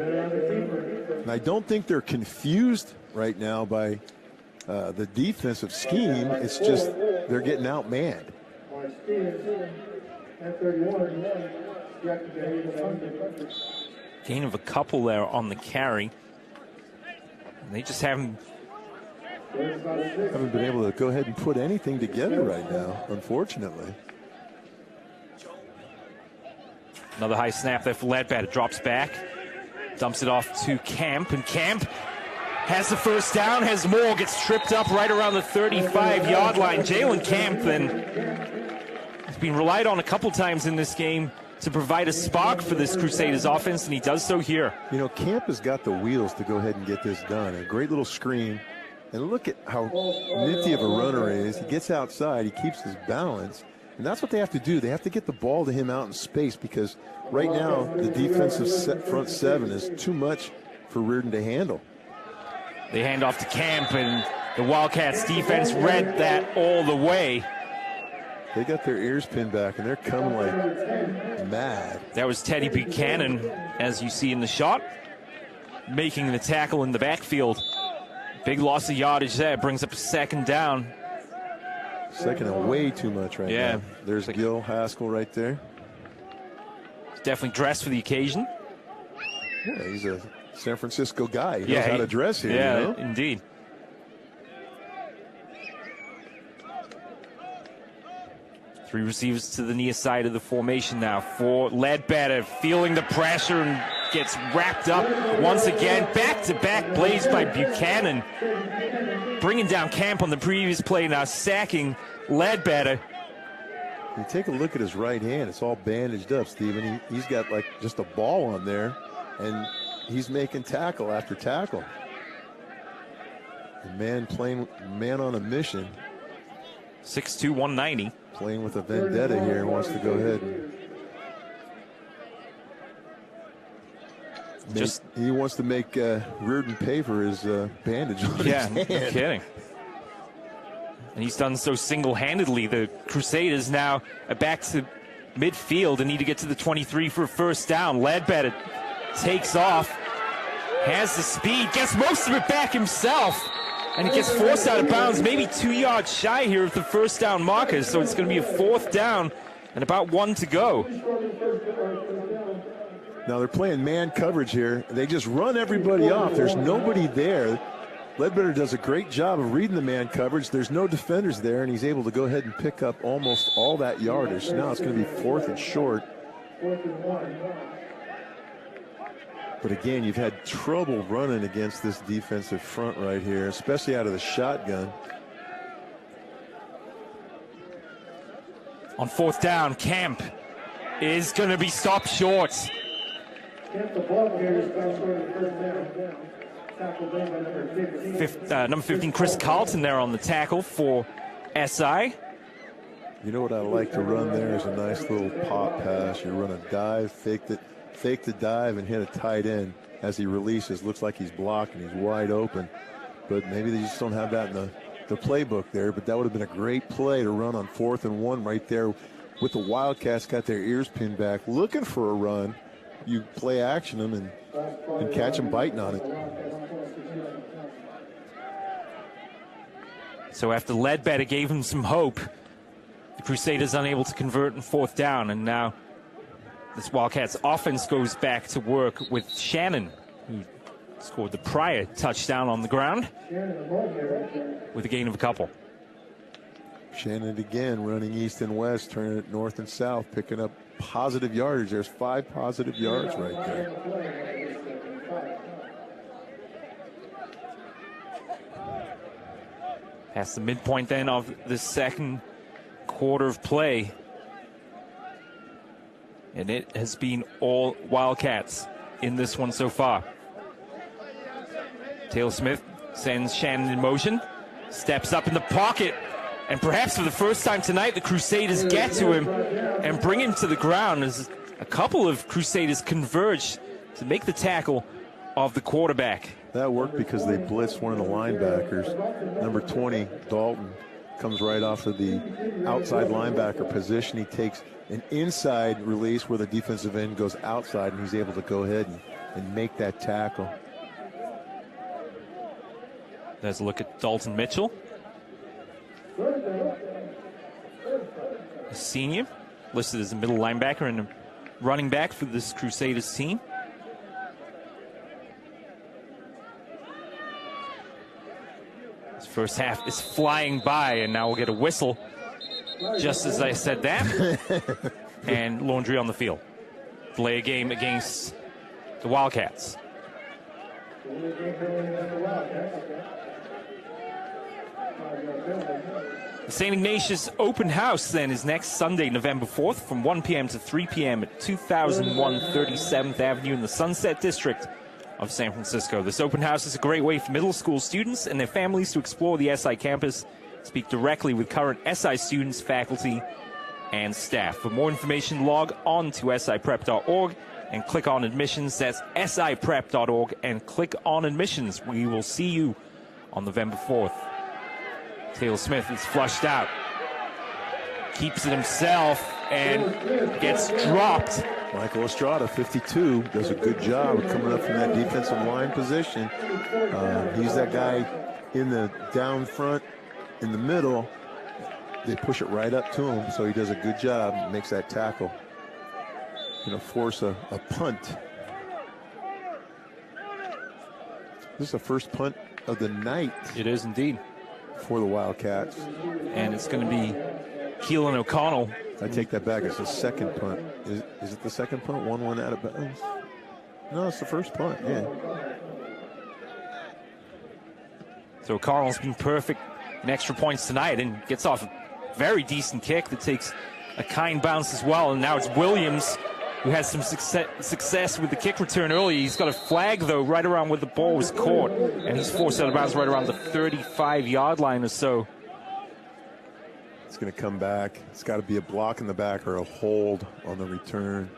And I don't think they're confused right now by the defensive scheme. It's just they're getting outmanned. Gain of a couple there on the carry. And they just haven't Haven't been able to go ahead and put anything together right now, unfortunately. Another high snap there for Ledbetter. Drops back, dumps it off to Camp, and Camp has the first down, has more, gets tripped up right around the 35-yard line. Jalen Camp then has been relied on a couple times in this game to provide a spark for this Crusaders offense, and he does so here. You know, Camp has got the wheels to go ahead and get this done. A great little screen. And look at how nifty of a runner he is. He gets outside, he keeps his balance. And that's what they have to do. They have to get the ball to him out in space, because right now the defensive front seven is too much for Riordan to handle. They hand off to Camp, and the Wildcats defense read that all the way. They got their ears pinned back, and they're coming like mad. That was Teddy Buchanan, as you see in the shot, making the tackle in the backfield. Big loss of yardage there. Brings up a second down. Second and way too much right now. There's Gil Haskell right there. He's definitely dressed for the occasion. Yeah, he's a San Francisco guy. He knows how to dress here. Yeah, you know? Indeed. Three receivers to the near side of the formation now for Ledbetter, feeling the pressure and gets wrapped up once again. Back-to-back plays by Buchanan, bringing down Camp on the previous play, now sacking Ledbetter. You take a look at his right hand, it's all bandaged up, Stephen. He's got like just a ball on there, and he's making tackle after tackle. The man on a mission. 6'2", 190. Playing with a vendetta here and wants to go ahead and he wants to make Riordan pay for his bandage on his hand. No kidding. And he's done so single-handedly. The Crusaders now are back to midfield and need to get to the 23 for a first down. Ledbetter takes off, has the speed, gets most of it back himself, and he gets forced out of bounds, maybe 2 yards shy here of the first down markers. So it's going to be a fourth down and about 1 to go. Now they're playing man coverage here. They just run everybody off. There's nobody there. Ledbetter does a great job of reading the man coverage. There's no defenders there, and he's able to go ahead and pick up almost all that yardage. Now it's going to be fourth and short. But again, you've had trouble running against this defensive front right here, especially out of the shotgun. On fourth down, Camp is going to be stopped short. Number 15, Chris Carlton there on the tackle for SI. You know what I like to run there is a nice little pop pass. You run a dive, fake the dive, and hit a tight end. As he releases, looks like he's blocked and he's wide open. But maybe they just don't have that in the playbook there. But that would have been a great play to run on 4th and 1 right there with the Wildcats got their ears pinned back, looking for a run. You play action them and catch them biting on it. So after Ledbetter gave him some hope, the Crusaders unable to convert in fourth down, and now this Wildcats offense goes back to work with Shannon, who scored the prior touchdown on the ground with a gain of a couple. Shannon again running east and west, turning it north and south, picking up positive yardage. There's 5 positive yards right there. Past the midpoint then of the second quarter of play. And it has been all Wildcats in this one so far. Taylor Smith sends Shannon in motion, steps up in the pocket, and perhaps for the first time tonight, the Crusaders get to him and bring him to the ground as a couple of Crusaders converge to make the tackle of the quarterback. That worked because they blitzed one of the linebackers. Number 20, Dalton, comes right off of the outside linebacker position. He takes an inside release where the defensive end goes outside, and he's able to go ahead and make that tackle. There's a look at Dalton Mitchell, a senior, listed as a middle linebacker and a running back for this Crusaders team. First half is flying by, and now we'll get a whistle just as I said that. And laundry on the field. Play a game against the Wildcats. The St. Ignatius Open House then is next Sunday, November 4th from 1 p.m. to 3 p.m. at 2001 37th Avenue in the Sunset District of San Francisco. This open house is a great way for middle school students and their families to explore the SI campus, speak directly with current SI students, faculty, and staff. For more information, log on to siprep.org and click on admissions. That's siprep.org and click on admissions. We will see you on November 4th. Taylor Smith is flushed out. Keeps it himself and gets dropped. Michael Estrada, 52, does a good job of coming up from that defensive line position. He's that guy in the down front, in the middle. They push it right up to him, so he does a good job, makes that tackle. Going to force a punt. This is the first punt of the night. It is indeed. For the Wildcats. And it's going to be Keelan O'Connell. I take that back. It's the second punt. Is it the second punt? 1-1 out of bounds? No, it's the first punt, yeah. So O'Connell's been perfect in extra points tonight and gets off a very decent kick that takes a kind bounce as well. And now it's Williams who has some success with the kick return early. He's got a flag, though, right around where the ball was caught. And he's forced out of bounds right around the 35-yard line or so. It's going to come back. It's got to be a block in the back or a hold on the return.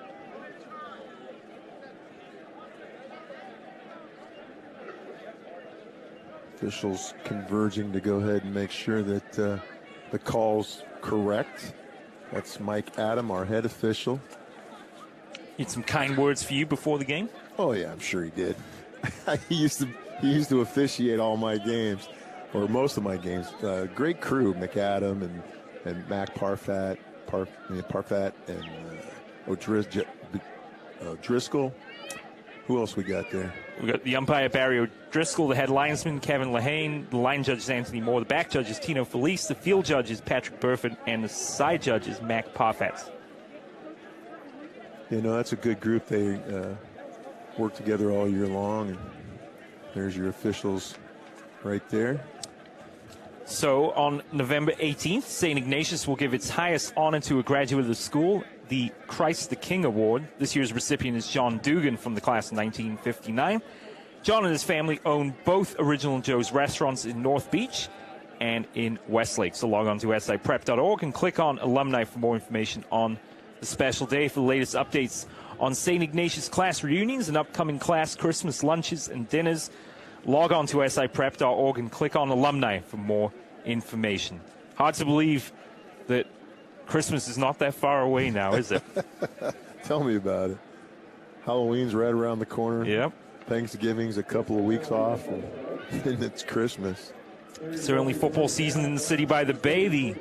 Officials converging to go ahead and make sure that the call's correct. That's Mike Adam, our head official. Need some kind words for you before the game? Oh yeah, I'm sure he did. he used to officiate all my games, or most of my games. Great crew, McAdam and Mac Parfat and O'Driscoll. Who else we got there? We got the umpire Barry O'Driscoll, the head linesman Kevin Lahane, the line judge is Anthony Moore, the back judge is Tino Felice, the field judge is Patrick Burford, and the side judge is Mac Parfat. You know, that's a good group. They work together all year long, and there's your officials right there. So on November 18th, St. Ignatius will give its highest honor to a graduate of the school, the Christ the King Award. This year's recipient is John Dugan from the class of 1959. John and his family own both Original Joe's restaurants in North Beach and in Westlake. So log on to siprep.org and click on alumni for more information on the special day. For the latest updates on St. Ignatius class reunions and upcoming class Christmas lunches and dinners, log on to siprep.org and click on alumni for more information. Hard to believe that Christmas is not that far away now, is it? Tell me about it. Halloween's right around the corner. Yep. Thanksgiving's a couple of weeks off, and it's Christmas. Certainly football season in the city by the bay. The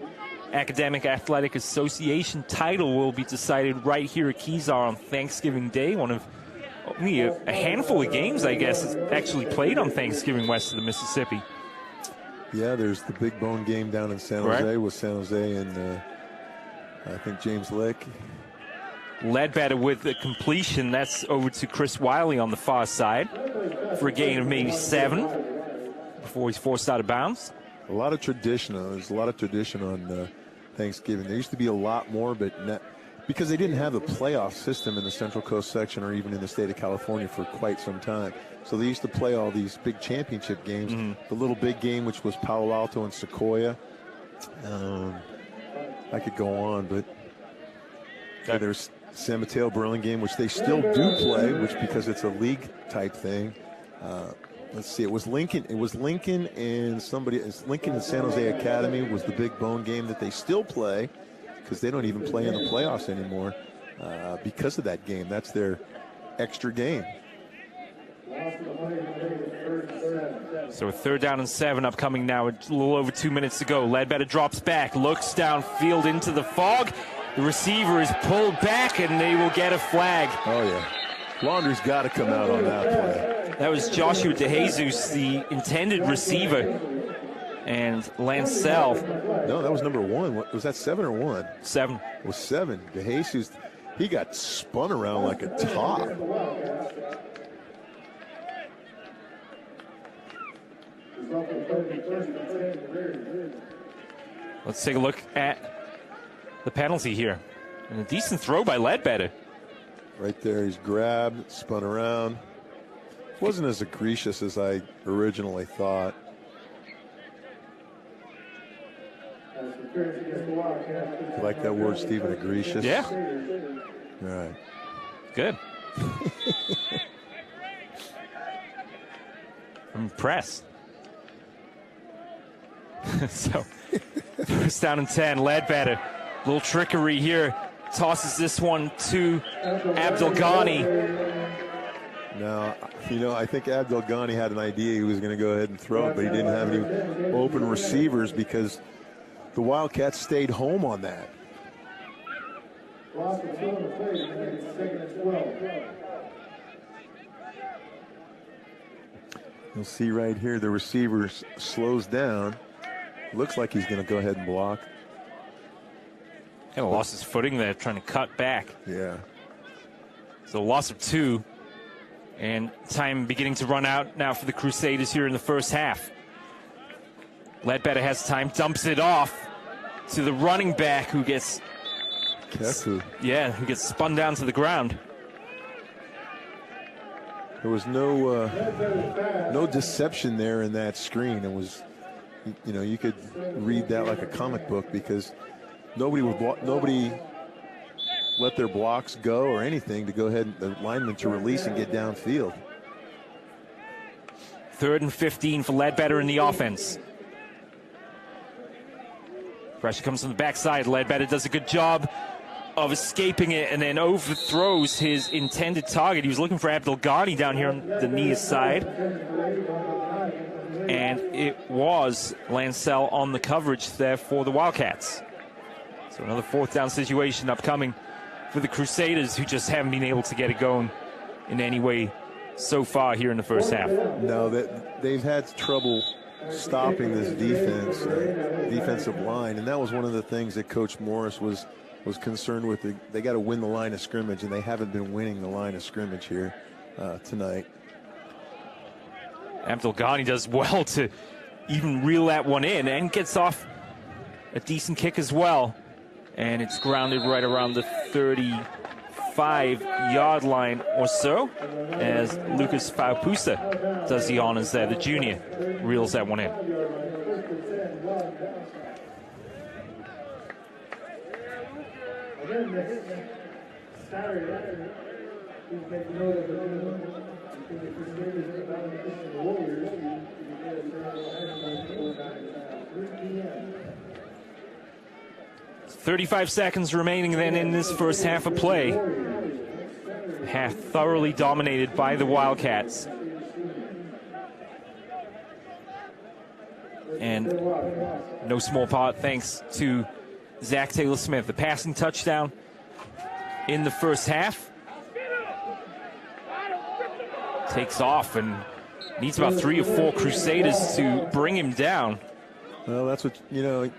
Academic Athletic Association title will be decided right here at Kezar on Thanksgiving Day. One of only a handful of games, I guess, is actually played on Thanksgiving west of the Mississippi. Yeah, there's the Big Bone game down in San Jose with San Jose and I think James Lick. Ledbetter with the completion. That's over to Chris Wiley on the far side for a gain of maybe 7 before he's forced out of bounds. A lot of tradition. There's a lot of tradition on Thanksgiving. There used to be a lot more, but not, because they didn't have a playoff system in the Central Coast section or even in the state of California for quite some time. So they used to play all these big championship games. Mm-hmm. The little big game, which was Palo Alto and Sequoia. I could go on, but there's San Mateo Burlingame, which they still do play, which because it's a league type thing. Let's see. It was Lincoln and somebody. Lincoln and San Jose Academy was the Big Bone game that they still play because they don't even play in the playoffs anymore because of that game. That's their extra game. So 3rd down and 7 upcoming now. A little over 2 minutes to go. Ledbetter drops back, looks downfield into the fog. The receiver is pulled back, and they will get a flag. Oh, yeah. Laundry's got to come out on that play. That was Joshua DeJesus, the intended receiver. And Lancel. No, that was number 1. Was that 7 or 1? 7. It was 7. De Jesus, he got spun around like a top. Let's take a look at the penalty here. And a decent throw by Ledbetter. Right there, he's grabbed, spun around. Wasn't as egregious as I originally thought. You like that word, Stephen, egregious? Yeah. All right. Good. I'm impressed. So, first down and 10, Ledbetter. Little trickery here. Tosses this one to Abdul Ghani. Now, I think Abdul Ghani had an idea he was going to go ahead and throw it, but he didn't have any open receivers because the Wildcats stayed home on that. You'll see right here the receiver slows down. Looks like he's going to go ahead and block. Kind of lost his footing there, trying to cut back. Yeah. So loss of 2. And time beginning to run out now for the Crusaders here in the first half. Ledbetter has time, dumps it off to the running back who gets... Kefu. Yeah, who gets spun down to the ground. There was no deception there in that screen. It was, you could read that like a comic book because nobody let their blocks go or anything to go ahead and the lineman to release and get downfield. 3rd and 15 for Ledbetter in the offense. Pressure comes from the backside. Ledbetter does a good job of escaping it and then overthrows his intended target. He was looking for Abdul Ghani down here on the near side. And it was Lancel on the coverage there for the Wildcats. So another 4th down situation upcoming for the Crusaders, who just haven't been able to get it going in any way so far here in the first half. No, they've had trouble stopping this defensive line, and that was one of the things that Coach Morris was concerned with. They got to win the line of scrimmage, and they haven't been winning the line of scrimmage here tonight. Abdul Ghani does well to even reel that one in and gets off a decent kick as well. And it's grounded right around the 35-yard line or so as Lucas Faupusa does the honors there. The junior reels that one in. .35 seconds remaining then in this first half of play. Half thoroughly dominated by the Wildcats. And no small part thanks to Zach Taylor-Smith. The passing touchdown in the first half. Takes off and needs about 3 or 4 Crusaders to bring him down. Well, that's what, they're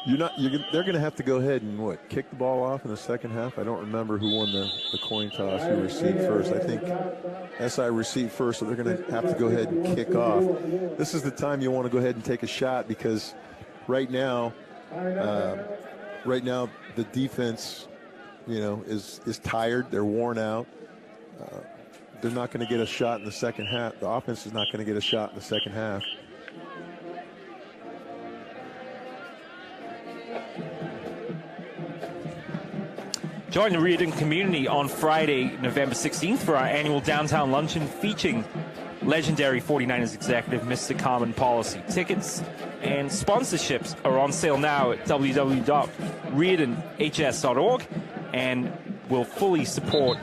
going to have to go ahead and kick the ball off in the second half. I don't remember who won the coin toss, who received first. I think SI received first, so they're going to have to go ahead and kick off. This is the time you want to go ahead and take a shot because right now the defense, is tired. They're worn out. They're not going to get a shot in the second half. The offense is not going to get a shot in the second half. Join the Riordan community on Friday, November 16th for our annual downtown luncheon featuring legendary 49ers executive Mr. Carmen Policy. Tickets and sponsorships are on sale now at www.riordanhs.org and will fully support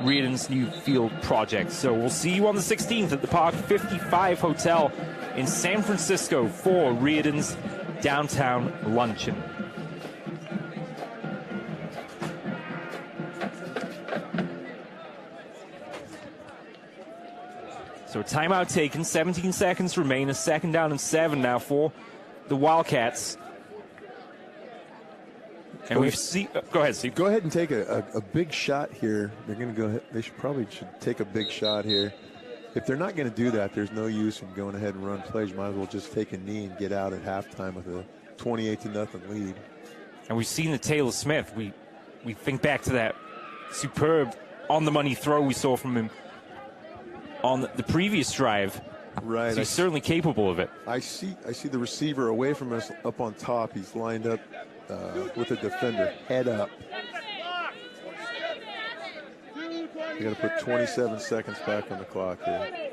Riordan's new field project. So we'll see you on the 16th at the Park 55 Hotel in San Francisco for Riordan's downtown luncheon. So a timeout taken, 17 seconds remain, a 2nd down and 7 now for the Wildcats. And we've seen. Go ahead, Steve. Go ahead and take a big shot here. They're going to go ahead. They should take a big shot here. If they're not going to do that, there's no use in going ahead and run plays. You might as well just take a knee and get out at halftime with a 28-0 lead. And we've seen the Taylor Smith. We think back to that superb on-the-money throw we saw from him on the previous drive. Right. So he's certainly capable of it. I see the receiver away from us up on top. He's lined up with a defender, head up. You got to put 27 seconds back on the clock here.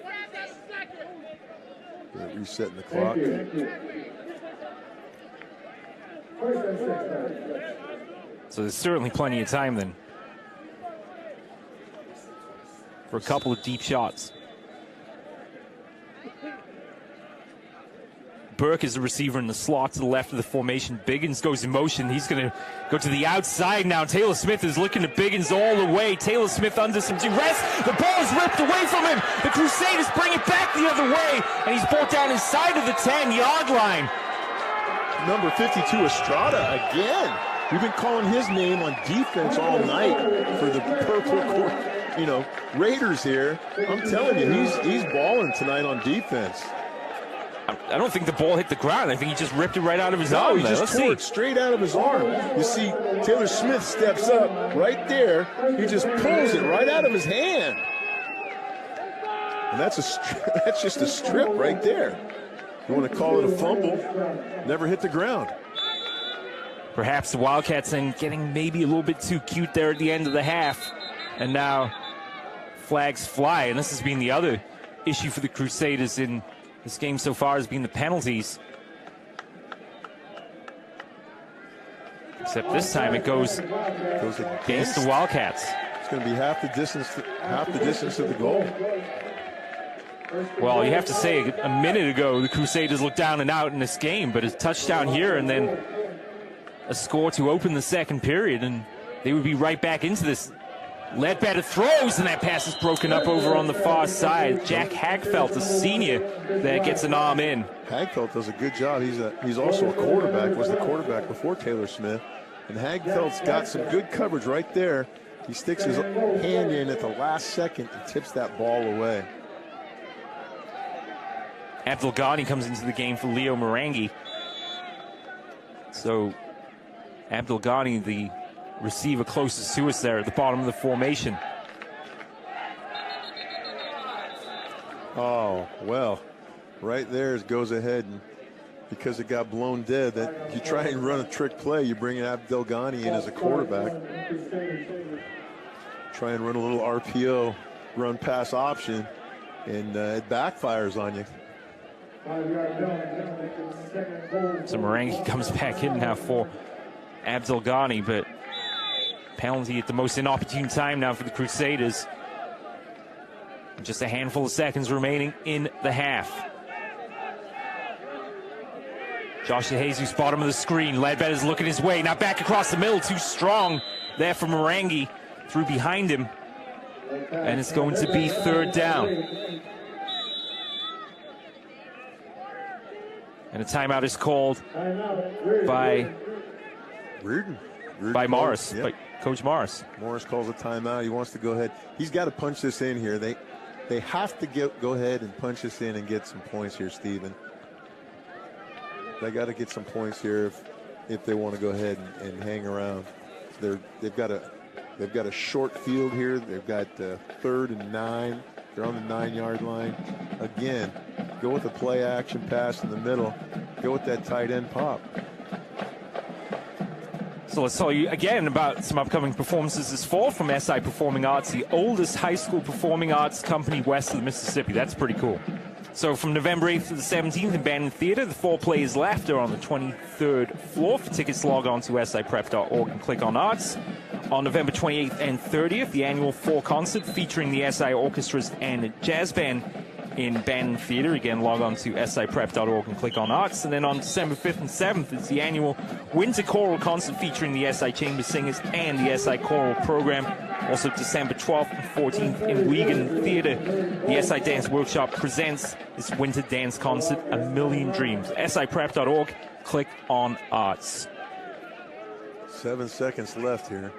They're resetting the clock. So there's certainly plenty of time then for a couple of deep shots. Burke is the receiver in the slot to the left of the formation. Biggins goes in motion. He's going to go to the outside now. Taylor Smith is looking at Biggins all the way. Taylor Smith under some duress. The ball is ripped away from him. The Crusaders bring it back the other way, and he's brought down inside of the 10-yard line. Number 52, Estrada, again. We've been calling his name on defense all night for the purple, Raiders here. I'm telling you, he's balling tonight on defense. I don't think the ball hit the ground. I think he just ripped it right out of his arm. He just tore it straight out of his arm. You see, Taylor Smith steps up right there. He just pulls it right out of his hand. And that's just a strip right there. You want to call it a fumble? Never hit the ground. Perhaps the Wildcats then getting maybe a little bit too cute there at the end of the half. And now flags fly. And this has been the other issue for the Crusaders in this game so far, has been the penalties. Except this time it goes against the Wildcats. It's going to be half the distance of the goal. Well, you have to say, a minute ago, the Crusaders looked down and out in this game, but a touchdown here and then a score to open the second period, and they would be right back into this. Ledbetter throws, and that pass is broken up over on the far side. Jack Hagfeldt, the senior, that gets an arm in. Hagfeldt does a good job. He's also a quarterback, was the quarterback before Taylor Smith. And Hagfeldt's got some good coverage right there. He sticks his hand in at the last second and tips that ball away. Abdul Ghani comes into the game for Leo Marangi. So Abdul Ghani, the receiver closest to us there at the bottom of the formation. Oh, well, right there it goes ahead, and because it got blown dead, that you try and run a trick play, you bring Abdul Ghani in as a quarterback. Try and run a little RPO, run pass option, and it backfires on you. So Marangi comes back in now for Abdul Ghani, but penalty at the most inopportune time now for the Crusaders. Just a handful of seconds remaining in the half. Josh DeJesus, bottom of the screen. Ledbetter's looking his way. Now back across the middle. Too strong there for Marangi. Through behind him. And it's going to be third down. And a timeout is called by Riordan. By Morris. Yep. By Coach Morris. Morris calls a timeout. He wants to go ahead. He's got to punch this in here. They have to go ahead and punch this in and get some points here, Stephen. They got to get some points here if they want to go ahead and hang around. They've got a short field here. They've got 3rd and 9. They're on the 9-yard line. Again, go with the play action pass in the middle. Go with that tight end pop. So let's tell you again about some upcoming performances this fall from SI Performing Arts, the oldest high school performing arts company west of the Mississippi. That's pretty cool. So from November 8th to the 17th in Bannon Theater, the Fall Play is Laughter on the 23rd floor. For tickets, log on to siprep.org and click on Arts. On November 28th and 30th, the annual Fall Concert featuring the SI Orchestras and Jazz Band in Bannon Theatre. Again, log on to siprep.org and click on Arts. And then on December 5th and 7th, it's the annual Winter Choral Concert featuring the SI Chamber Singers and the SI Choral Program. Also December 12th and 14th in Wigan Theatre, the SI Dance Workshop presents this winter dance concert, A Million Dreams. siprep.org, click on Arts. 7 seconds left here.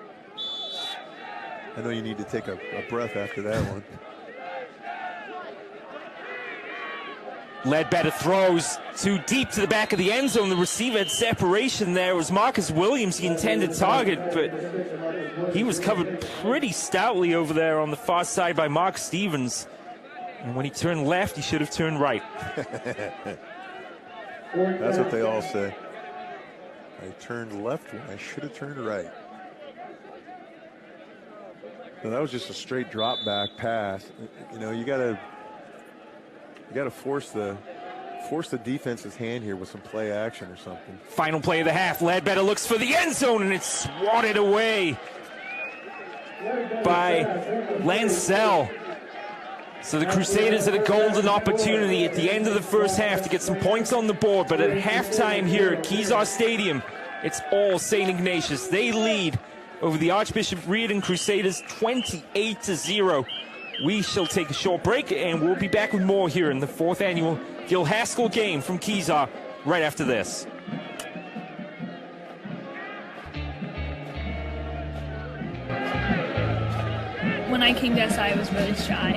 I know you need to take a breath after that one. Ledbetter throws too deep to the back of the end zone. The receiver had separation there. It was Marcus Williams, the intended target, but he was covered pretty stoutly over there on the far side by Mark Stevens. And when he turned left, he should have turned right. That's what they all say. I turned left when I should have turned right. So that was just a straight drop back pass. You know, you gotta force the defense's hand here with some play action or something. Final play of the half. Ledbetter looks for the end zone, and it's swatted away by Lancel. So the Crusaders had a golden opportunity at the end of the first half to get some points on the board, but at halftime here at Kezar Stadium, it's all St. Ignatius. They lead over the Archbishop Riordan Crusaders 28-0. We shall take a short break, and we'll be back with more here in the 4th annual Gil Haskell game from Kezar right after this. When I came to SI, I was really shy,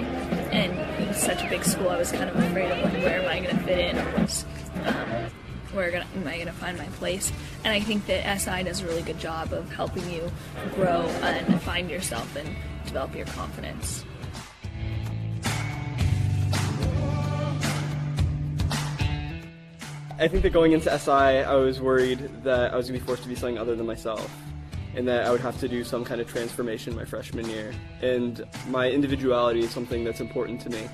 and it was such a big school. I was kind of afraid of like, where am I going to fit in, or where am I going to find my place? And I think that SI does a really good job of helping you grow and find yourself and develop your confidence. I think that going into SI, I was worried that I was going to be forced to be something other than myself, and that I would have to do some kind of transformation my freshman year. And my individuality is something that's important to me.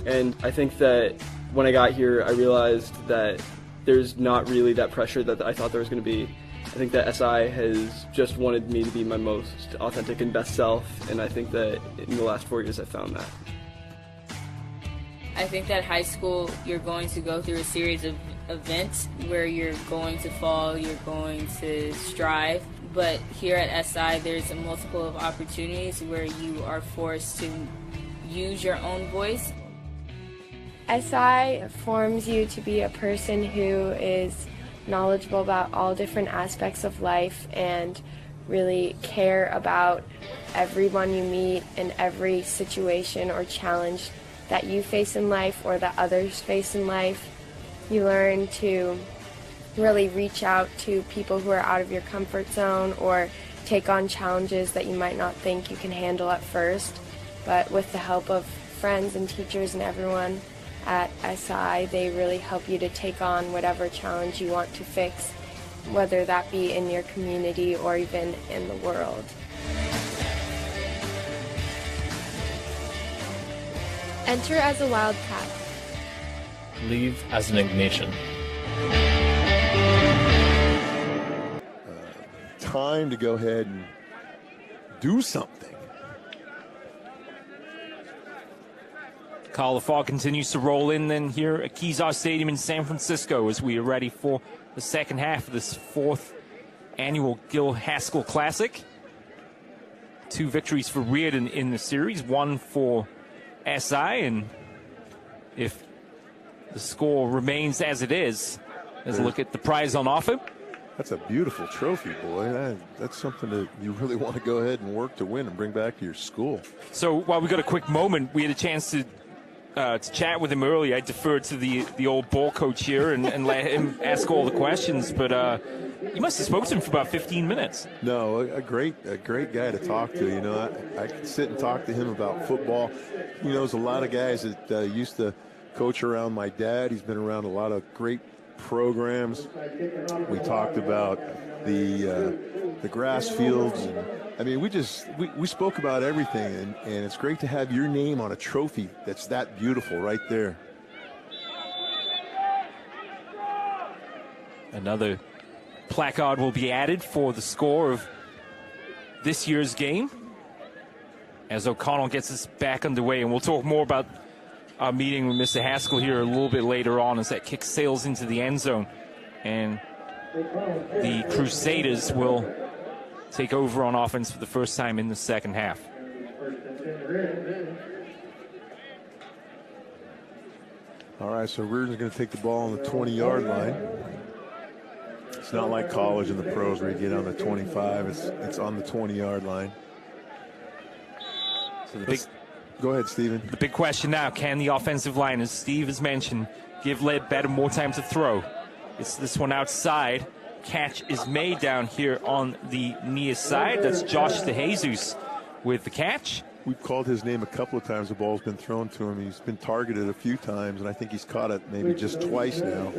And I think that when I got here, I realized that there's not really that pressure that I thought there was going to be. I think that SI has just wanted me to be my most authentic and best self, and I think that in the last 4 years I've found that. I think that high school, you're going to go through a series of events where you're going to fall, you're going to strive, but here at SI there's a multiple of opportunities where you are forced to use your own voice. SI forms you to be a person who is knowledgeable about all different aspects of life and really care about everyone you meet and every situation or challenge that you face in life or that others face in life. You learn to really reach out to people who are out of your comfort zone or take on challenges that you might not think you can handle at first. But with the help of friends and teachers and everyone at SI, they really help you to take on whatever challenge you want to fix, whether that be in your community or even in the world. Enter as a Wildcat. Leave as an Ignatian. Time to go ahead and do something. Carl, the fog continues to roll in then here at Kezar Stadium in San Francisco as we are ready for the second half of this 4th annual Gil Haskell Classic. 2 victories for Riordan in the series, 1 for SI, and if the score remains as it is, let's look at the prize on offer. That's a beautiful trophy, boy. That's something that you really want to go ahead and work to win and bring back to your school. So while we got a quick moment, we had a chance to chat with him earlier. I deferred to the old ball coach here and let him ask all the questions, but you must have spoken to him for about 15 minutes. No, a great guy to talk to. You know, I could sit and talk to him about football. He knows a lot of guys that used to coach around my dad. He's been around a lot of great programs. We talked about the grass fields. And, I mean, we spoke about everything, and it's great to have your name on a trophy that's that beautiful right there. Another placard will be added for the score of this year's game as O'Connell gets us back underway, and we'll talk more about our meeting with Mr. Haskell here a little bit later on as that kick sails into the end zone. And the Crusaders will take over on offense for the first time in the second half. All right, so Riordan's going to take the ball on the 20-yard line. It's not like college and the pros where you get on the 25. It's on the 20-yard line. So go ahead, Stephen. The big question now, can the offensive line, as Steve has mentioned, give Ledbetter more time to throw? It's this one outside. Catch is made down here on the near side. That's Josh DeJesus with the catch. We've called his name a couple of times. The ball's been thrown to him. He's been targeted a few times, and I think he's caught it maybe just twice now.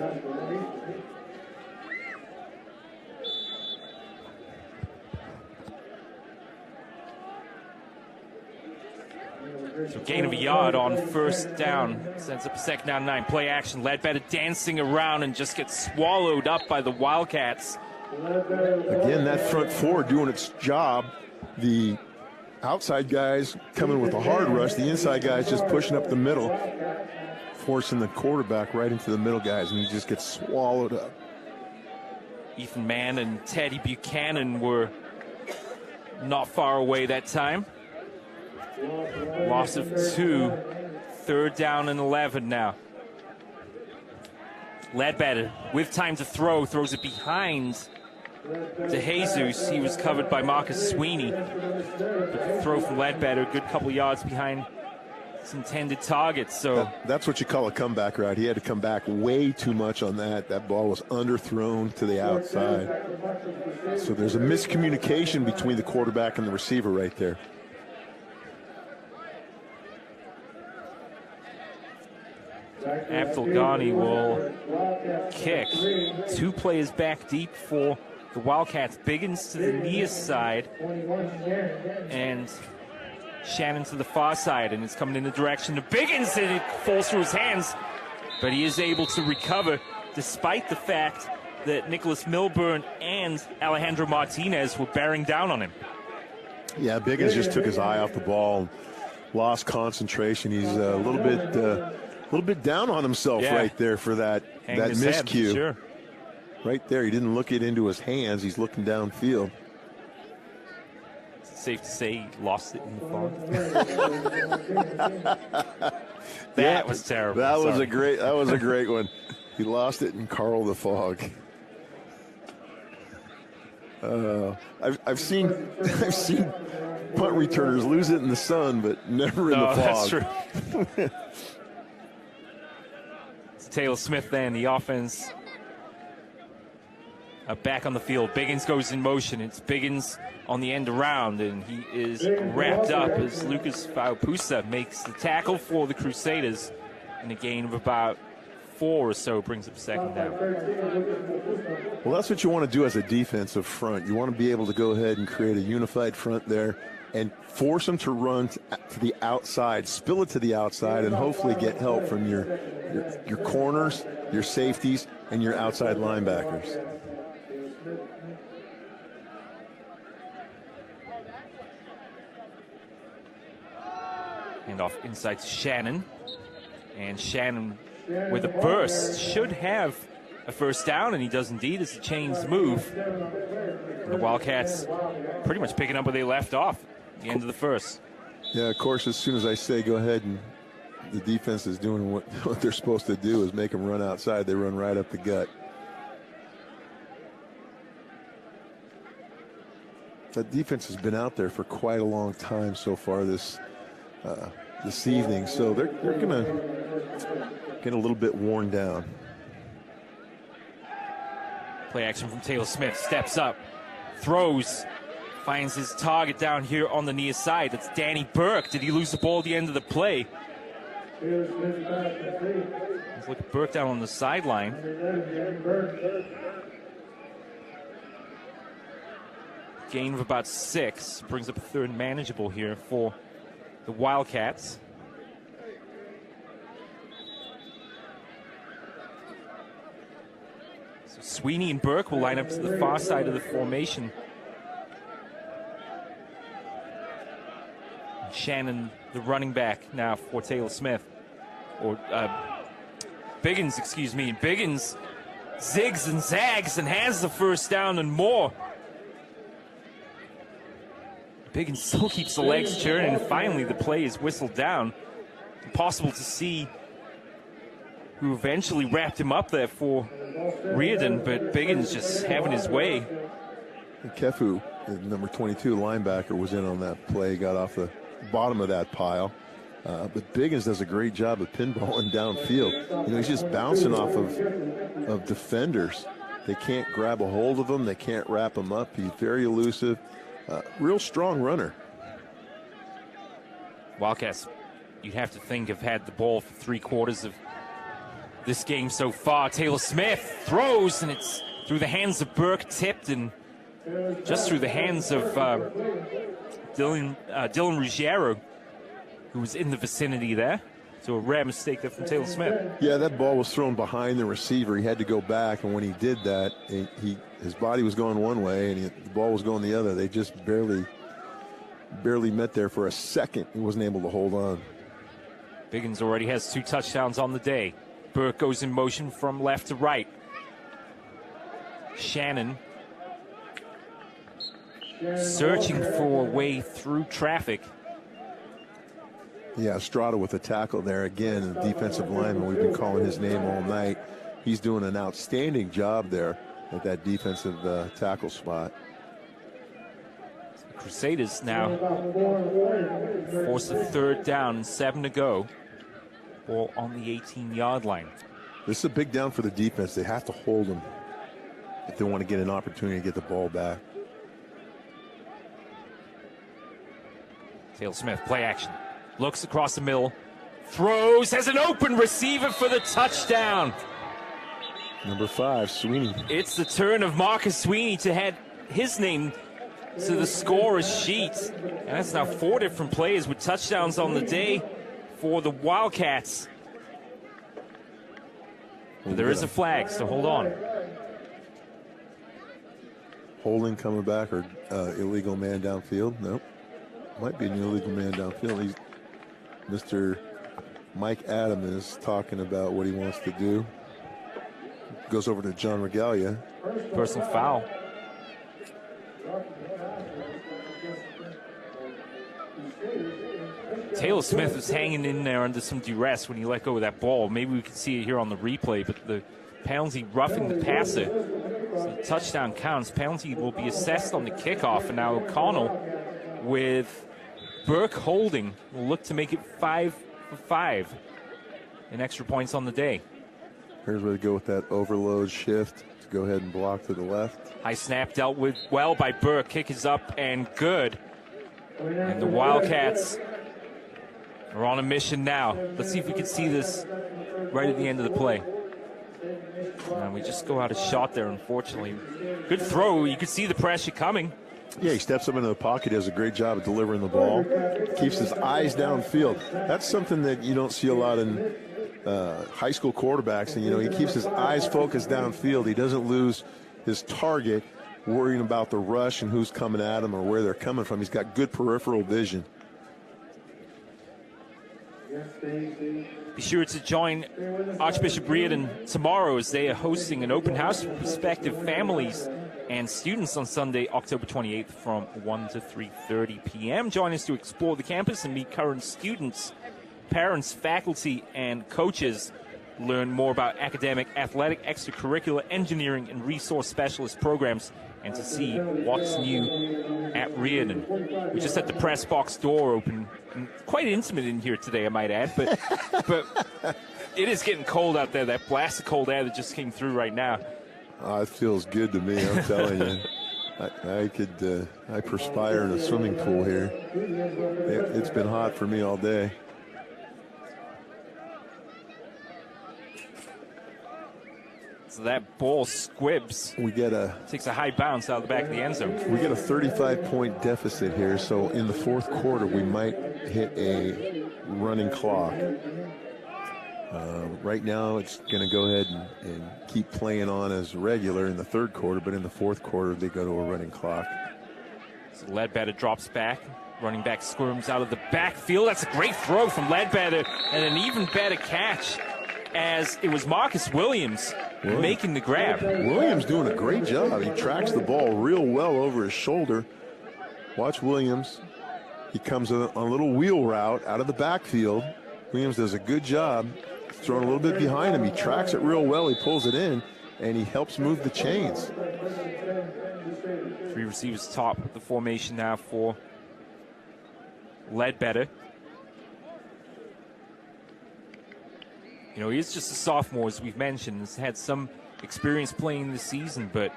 So gain of a yard on first down. Sends up a second down 9. Play action. Ledbetter dancing around and just gets swallowed up by the Wildcats. Again, that front four doing its job. The outside guys coming with a hard rush. The inside guys just pushing up the middle, forcing the quarterback right into the middle guys, and he just gets swallowed up. Ethan Mann and Teddy Buchanan were not far away that time. Loss of 2. Third down and 11 now. Ledbetter with time to throw, throws it behind DeJesus. He was covered by Marcus Sweeney. But the throw from Ledbetter, good couple yards behind its intended target. So that's what you call a comeback route. He had to come back way too much on that. That ball was underthrown to the outside. So there's a miscommunication between the quarterback and the receiver right there. Abdul Ghani will kick. 2 players back deep for the Wildcats. Biggins to the near side and Shannon to the far side, and it's coming in the direction of Biggins, and it falls through his hands, but he is able to recover despite the fact that Nicholas Milburn and Alejandro Martinez were bearing down on him. Yeah, Biggins just took his eye off the ball, lost concentration. He's a little bit down on himself right there for that miscue. Sure. Right there, he didn't look it into his hands. He's looking downfield. It's safe to say he lost it in the fog. That was terrible. That was a great one. He lost it in Carl the Fog. I've seen punt returners lose it in the sun, but never in the fog. That's true. Taylor Smith then, the offense back on the field. Biggins goes in motion. It's Biggins on the end around, and he is wrapped up as Lucas Faupusa makes the tackle for the Crusaders, and a gain of about 4 or so brings up second down. Well, that's what you want to do as a defensive front. You want to be able to go ahead and create a unified front there and force them to run to the outside, spill it to the outside, and hopefully get help from your corners, your safeties, and your outside linebackers. Hand off inside to Shannon. And Shannon, with a burst, should have a first down, and he does indeed as the chains move. And the Wildcats pretty much picking up where they left off at the end of the first. Yeah, of course, as soon as I say go ahead, and the defense is doing what they're supposed to do, is make them run outside. They run right up the gut. That defense has been out there for quite a long time so far this evening, so they're going to get a little bit worn down. Play action from Taylor Smith. Steps up, throws, finds his target down here on the near side. That's Danny Burke. Did he lose the ball at the end of the play? Let's look at Burke down on the sideline. Gain of about 6. Brings up a third and manageable here for the Wildcats. So Sweeney and Burke will line up to the far side of the formation. Shannon, the running back now for Taylor Smith. Biggins, excuse me. Biggins zigs and zags and has the first down and more. Biggins still keeps the legs churning, and finally the play is whistled down. Impossible to see who eventually wrapped him up there for Riordan, but Biggins just having his way. Kefu, the number 22 linebacker, was in on that play, got off the bottom of that pile. But Biggins does a great job of pinballing downfield. He's just bouncing off of defenders. They can't grab a hold of him. They can't wrap him up. He's very elusive. Real strong runner. Wildcats, you'd have to think, have had the ball for 3/4 of this game so far. Taylor Smith throws, and it's through the hands of Burke, tipped, and just through the hands of Dylan Ruggiero, who was in the vicinity there. So a rare mistake there from Taylor Smith. Yeah, that ball was thrown behind the receiver. He had to go back, and when he did that, his body was going one way, and the ball was going the other. They just barely met there for a second. He wasn't able to hold on. Biggins already has 2 touchdowns on the day. Burke goes in motion from left to right. Shannon searching for a way through traffic. Yeah, Estrada with a tackle there again. The defensive lineman, we've been calling his name all night. He's doing an outstanding job there at that defensive tackle spot. Crusaders now force a 3rd down, 7 to go. Ball on the 18-yard line. This is a big down for the defense. They have to hold them if they want to get an opportunity to get the ball back. Taylor Smith, play action. Looks across the middle. Throws, has an open receiver for the touchdown. Number 5, Sweeney. It's the turn of Marcus Sweeney to add his name to the scorer's sheet. And that's now 4 different players with touchdowns on the day for the Wildcats. But there is a flag, so hold on. Holding coming back, or illegal man downfield? Nope. Might be an illegal man downfield. Mr. Mike Adams is talking about what he wants to do. Goes over to John Regalia. Personal foul. Taylor Smith was hanging in there under some duress when he let go of that ball. Maybe we can see it here on the replay, but the penalty roughing the passer. So the touchdown counts. Penalty will be assessed on the kickoff, and now O'Connell with Burke holding will look to make it 5 for 5 in extra points on the day. Here's where they go with that overload shift to go ahead and block to the left. High snap dealt with well by Burke. Kick is up and good. And the Wildcats are on a mission now. Let's see if we can see this right at the end of the play. And we just go out of shot there, unfortunately. Good throw. You could see the pressure coming. Yeah, he steps up into the pocket, does a great job of delivering the ball, keeps his eyes downfield. That's something that you don't see a lot in high school quarterbacks. And, he keeps his eyes focused downfield. He doesn't lose his target, worrying about the rush and who's coming at him or where they're coming from. He's got good peripheral vision. Be sure to join Archbishop Riordan tomorrow as they are hosting an open house for prospective families and students on Sunday, October 28th from 1 to 3:30 p.m. Join us to explore the campus and meet current students, parents, faculty, and coaches. Learn more about academic, athletic, extracurricular, engineering, and resource specialist programs, and to see what's new at Riordan. We just had the press box door open. And quite intimate in here today, I might add, but it is getting cold out there. That blast of cold air that just came through right now. It feels good to me, I'm telling you. I perspire in a swimming pool here. It's been hot for me all day. So that ball squibs. Takes a high bounce out of the back of the end zone. We get a 35-point deficit here, so in the 4th quarter we might hit a running clock. Right now it's going to go ahead and keep playing on as regular in the 3rd quarter, but in the 4th quarter they go to a running clock. So Ledbetter drops back, Running back squirms out of the backfield. That's a great throw from Ledbetter, and an even better catch as it was Marcus Williams making the grab. Williams doing a great job. He tracks the ball real well over his shoulder. Watch Williams. He comes on a little wheel route out of the backfield. Williams does a good job. Throwing a little bit behind him. He tracks it real well. He pulls it in, and he helps move the chains. 3 receivers top of the formation now for Ledbetter. You know, he's just a sophomore, as we've mentioned. He's had some experience playing this season, but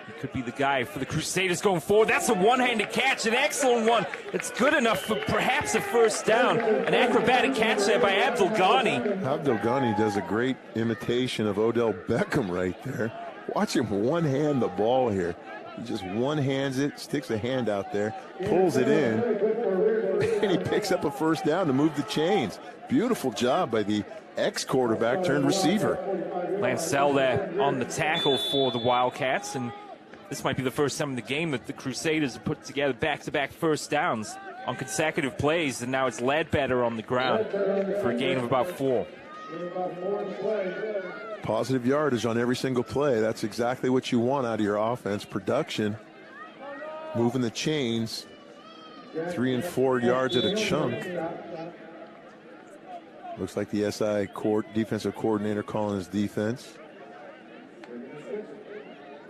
he could be the guy for the Crusaders going forward. That's a one-handed catch, an excellent one. It's good enough for perhaps a first down. An acrobatic catch there by Abdul Ghani. Abdul Ghani does a great imitation of Odell Beckham right there. Watch him one-hand the ball here. He just one-hands it, sticks a hand out there, pulls it in, and he picks up a first down to move the chains. Beautiful job by the ex-quarterback turned receiver. Lancel there on the tackle for the Wildcats, and this might be the first time in the game that the Crusaders have put together back-to-back first downs on consecutive plays, and now it's Ledbetter on the ground for a gain of about 4. Positive yardage on every single play. That's exactly what you want out of your offense. Production, moving the chains, 3 and 4 yards at a chunk. Looks like the SI defensive coordinator calling his defense.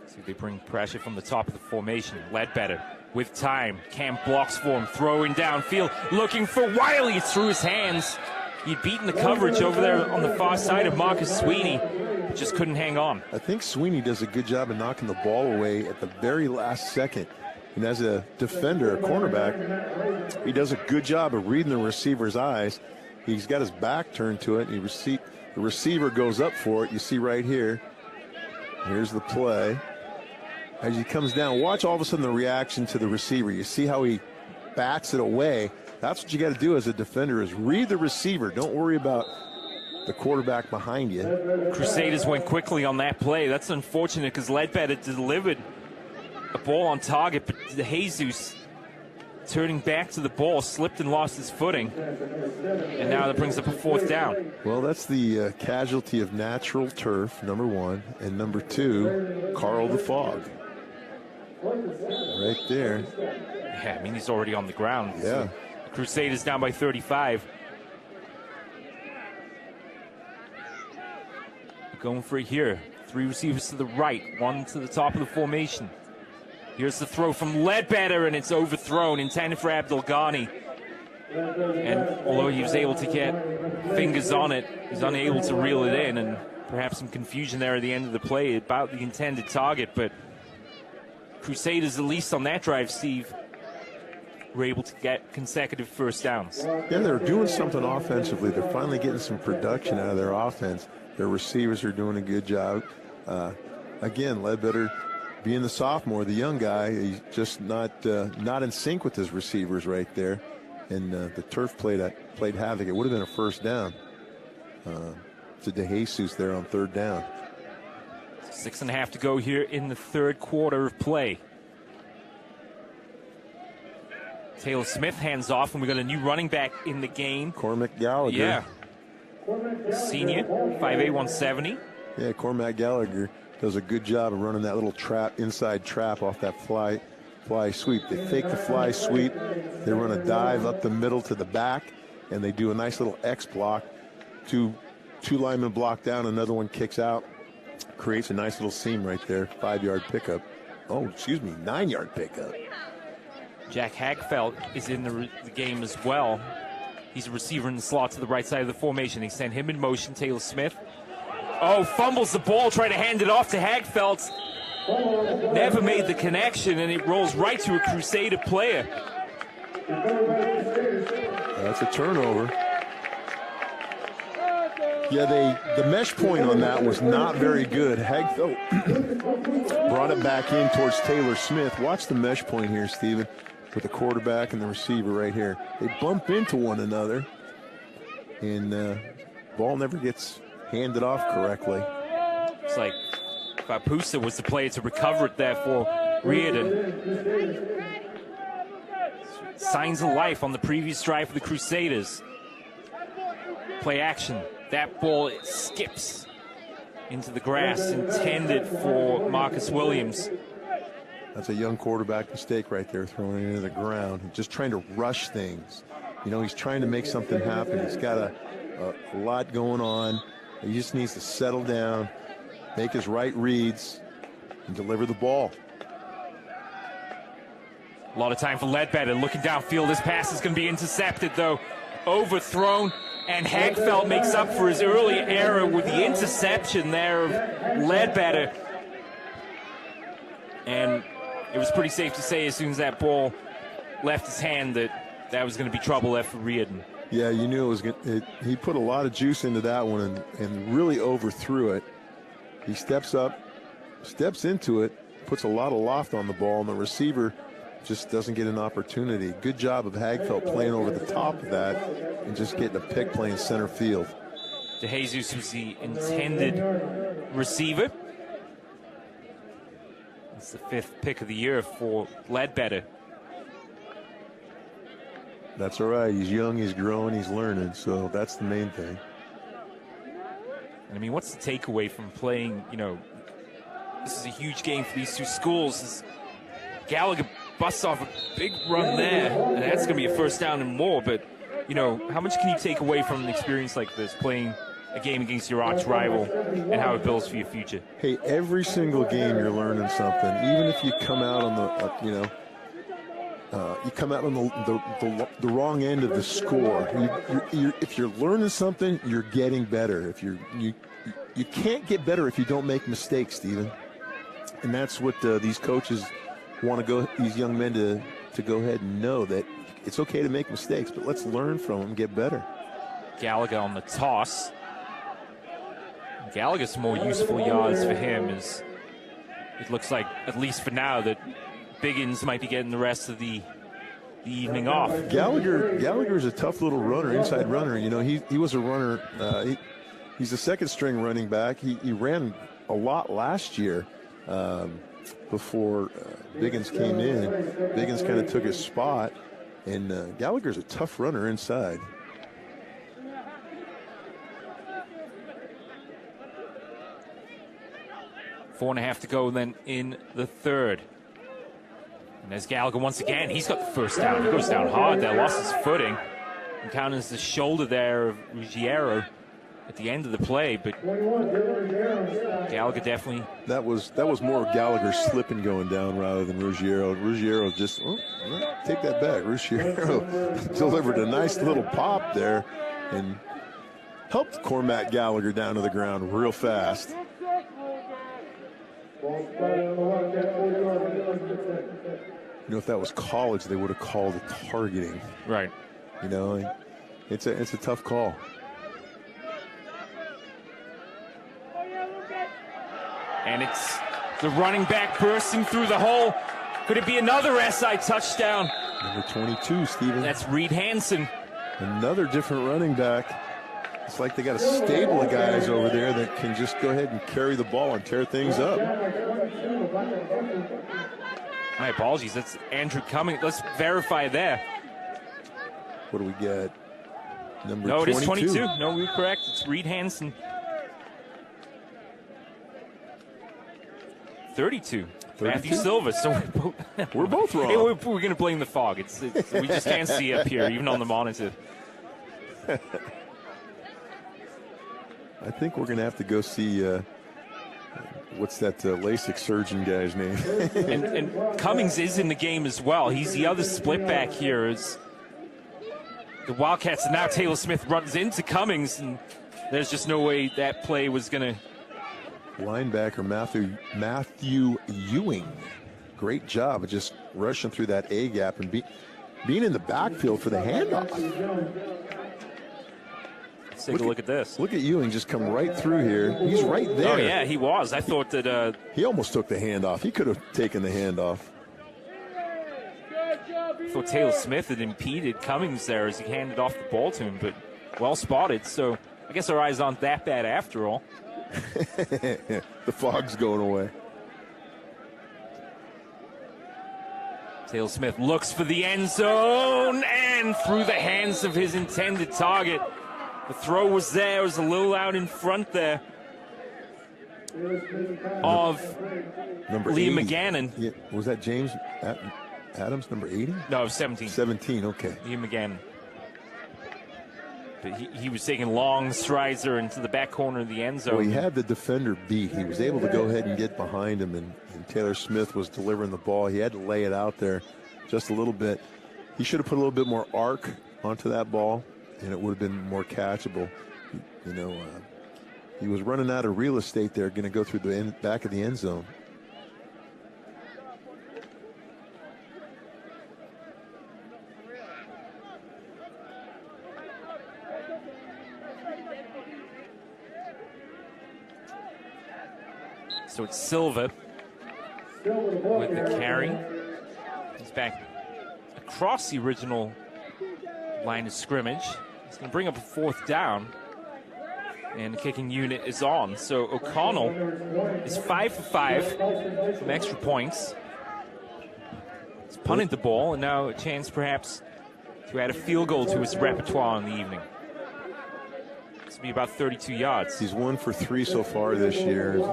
See if they bring pressure from the top of the formation. Ledbetter with time. Cam blocks for him, throwing downfield, looking for Wiley. It's through his hands. He'd beaten the coverage over there on the far side of Marcus Sweeney. Just couldn't hang on. I think Sweeney does a good job of knocking the ball away at the very last second. And as a defender, a cornerback, he does a good job of reading the receiver's eyes. He's got his back turned to it, and the receiver goes up for it. You see right here. Here's the play. As he comes down, watch all of a sudden the reaction to the receiver. You see how he bats it away. That's what you got to do as a defender, is read the receiver. Don't worry about the quarterback behind you. Crusaders went quickly on that play. That's unfortunate because Ledbetter delivered a ball on target, but Jesus, turning back to the ball, slipped and lost his footing. And now that brings up a 4th down. Well, that's the casualty of natural turf, number 1. And number 2, Carl the Fog. Right there. Yeah, I mean, he's already on the ground. Yeah. So Crusaders down by 35. Going for it here. 3 receivers to the right, 1 to the top of the formation. Here's the throw from Ledbetter, and it's overthrown, intended for Abdul Ghani. And although he was able to get fingers on it, he's unable to reel it in, and perhaps some confusion there at the end of the play about the intended target. But Crusaders, at least on that drive, Steve, were able to get consecutive first downs. Yeah, they're doing something offensively. They're finally getting some production out of their offense. Their receivers are doing a good job. Again, Ledbetter, being the sophomore, the young guy, he's just not in sync with his receivers right there. And the turf played havoc. It would have been a first down to DeJesus there on 3rd down. 6.5 to go here in the 3rd quarter of play. Taylor Smith hands off, and we got a new running back in the game. Cormac Gallagher. Yeah. Senior, 5'8", 170. Yeah, Cormac Gallagher does a good job of running that little trap, inside trap off that fly sweep. They fake the fly sweep. They run a dive up the middle to the back, and they do a nice little X block. Two linemen block down, another one kicks out. Creates a nice little seam right there. 5-yard pickup. Oh, excuse me, 9-yard pickup. Jack Hagfeld is in the game as well. He's a receiver in the slot to the right side of the formation. They send him in motion. Taylor Smith. Oh, fumbles the ball, trying to hand it off to Hagfeld. Never made the connection, and it rolls right to a Crusader player. That's a turnover. Yeah, the mesh point on that was not very good. Hagfeld brought it back in towards Taylor Smith. Watch the mesh point here, Steven, with the quarterback and the receiver right here. They bump into one another, and ball never gets handed off correctly. It's like Vapusa was the player to recover it there for Riordan. Signs of life on the previous drive for the Crusaders. Play action. That ball skips into the grass, intended for Marcus Williams. That's a young quarterback mistake right there, throwing it into the ground. Just trying to rush things. You know, he's trying to make something happen. He's got a lot going on. He just needs to settle down, make his right reads, and deliver the ball. A lot of time for Ledbetter. Looking downfield. This pass is going to be intercepted, though. Overthrown. And Hagfeld makes up for his early error with the interception there of Ledbetter. And it was pretty safe to say as soon as that ball left his hand that was going to be trouble left for Riordan. Yeah, you knew it was good. He put a lot of juice into that one and really overthrew it. He steps up, steps into it, puts a lot of loft on the ball, and the receiver just doesn't get an opportunity. Good job of Hagfeld playing over the top of that and just getting a pick playing center field. DeJesus was the intended receiver. It's the 5th pick of the year for Ledbetter. That's all right. He's young, he's growing, he's learning, so that's the main thing. I mean, what's the takeaway from playing, this is a huge game for these two schools. Gallagher busts off a big run there, and that's going to be a first down and more, but, how much can you take away from an experience like this, playing a game against your arch rival, and how it builds for your future? Hey, every single game you're learning something, even if you come out on you come out on the wrong end of the score. If you're learning something, you're getting better. If you can't get better if you don't make mistakes, Stephen. And that's what these coaches want these young men to go ahead and know, that it's okay to make mistakes, but let's learn from them and get better. Gallagher on the toss. Gallagher's some more useful yards for him, as it looks like, at least for now, that Biggins might be getting the rest of the evening off. Gallagher's a tough little runner, inside runner. He was a runner. He's a second string running back. He ran a lot last year before Biggins came in. Biggins kind of took his spot, and Gallagher's a tough runner inside. Four and a half to go then in the third. And as Gallagher once again, he's got the first down. He goes down hard there, lost his footing. Encounters the shoulder there of Ruggiero at the end of the play, but Gallagher definitely. That was more of Gallagher slipping going down rather than Ruggiero. Ruggiero just, take that back. Ruggiero delivered a nice little pop there and helped Cormac Gallagher down to the ground real fast. If that was college, they would have called it targeting. Right. It's a tough call. And it's the running back bursting through the hole. Could it be another SI touchdown? Number 22, Stephen. That's Reed Hansen. Another different running back. It's like they got a stable of guys over there that can just go ahead and carry the ball and tear things up. My apologies. That's Andrew Cummings. Let's verify there. What do we get? Number 22. No, it is 22. No, we're correct. It's Reed Hansen. 32. Matthew Silva. So we're both wrong. Hey, we're going to blame the fog. We just can't see up here, even on the monitor. I think we're going to have to go see what's that LASIK surgeon guy's name? and Cummings is in the game as well. He's the other split back here. As the Wildcats, and now Taylor Smith runs into Cummings, and there's just no way that play was going to. Linebacker Matthew Ewing. Great job of just rushing through that A gap and being in the backfield for the handoff. Let's take a look at this. Look at Ewing just come right through here. He's right there. Oh, yeah, he was. I thought that. He almost took the handoff. He could have taken the handoff. I thought Taylor Smith had impeded Cummings there as he handed off the ball to him, but well spotted. So I guess our eyes aren't that bad after all. The fog's going away. Taylor Smith looks for the end zone and through the hands of his intended target. The throw was there. It was a little out in front there of number Liam 80. McGannon. Yeah, was that James Adams, number 80? No, it was 17. 17, okay. Liam McGannon. But he was taking long strides there into the back corner of the end zone. Well, he had the defender beat. He was able to go ahead and get behind him, and Taylor Smith was delivering the ball. He had to lay it out there just a little bit. He should have put a little bit more arc onto that ball, and it would have been more catchable. You know, he was running out of real estate there, going to go through the back of the end zone. So it's Silva with the carry. He's back across the original line of scrimmage. He's going to bring up a 4th down. And the kicking unit is on. So O'Connell is 5 for 5 from extra points. He's punted the ball, and now a chance perhaps to add a field goal to his repertoire in the evening. This will be about 32 yards. He's 1 for 3 so far this year. He's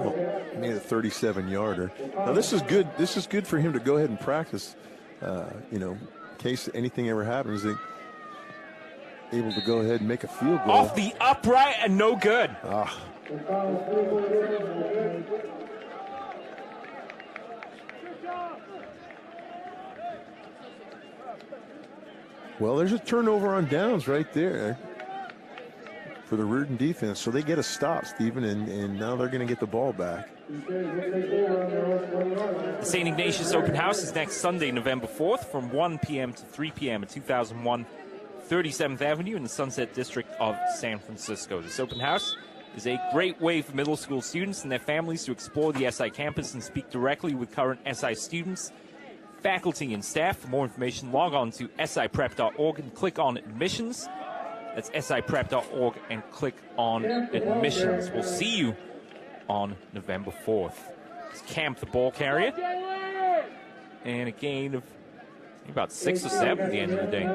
made a 37-yarder. Now this is good. This is good for him to go ahead and practice. You know, in case anything ever happens, they able to go ahead and make a field goal. Off the upright and no good. Well, there's a turnover on downs right there for the Riordan defense. So they get a stop, Stephen, and now they're going to get the ball back. The St. Ignatius Open House is next Sunday, November 4th from 1 p.m. to 3 p.m. at 2001 37th Avenue in the Sunset District of San Francisco. This open house is a great way for middle school students and their families to explore the SI campus and speak directly with current SI students, faculty, and staff. For more information, log on to siprep.org and click on admissions. That's siprep.org and click on admissions. We'll see you on November 4th. It's Camp, the ball carrier, and a gain of about 6 or 7 at the end of the day.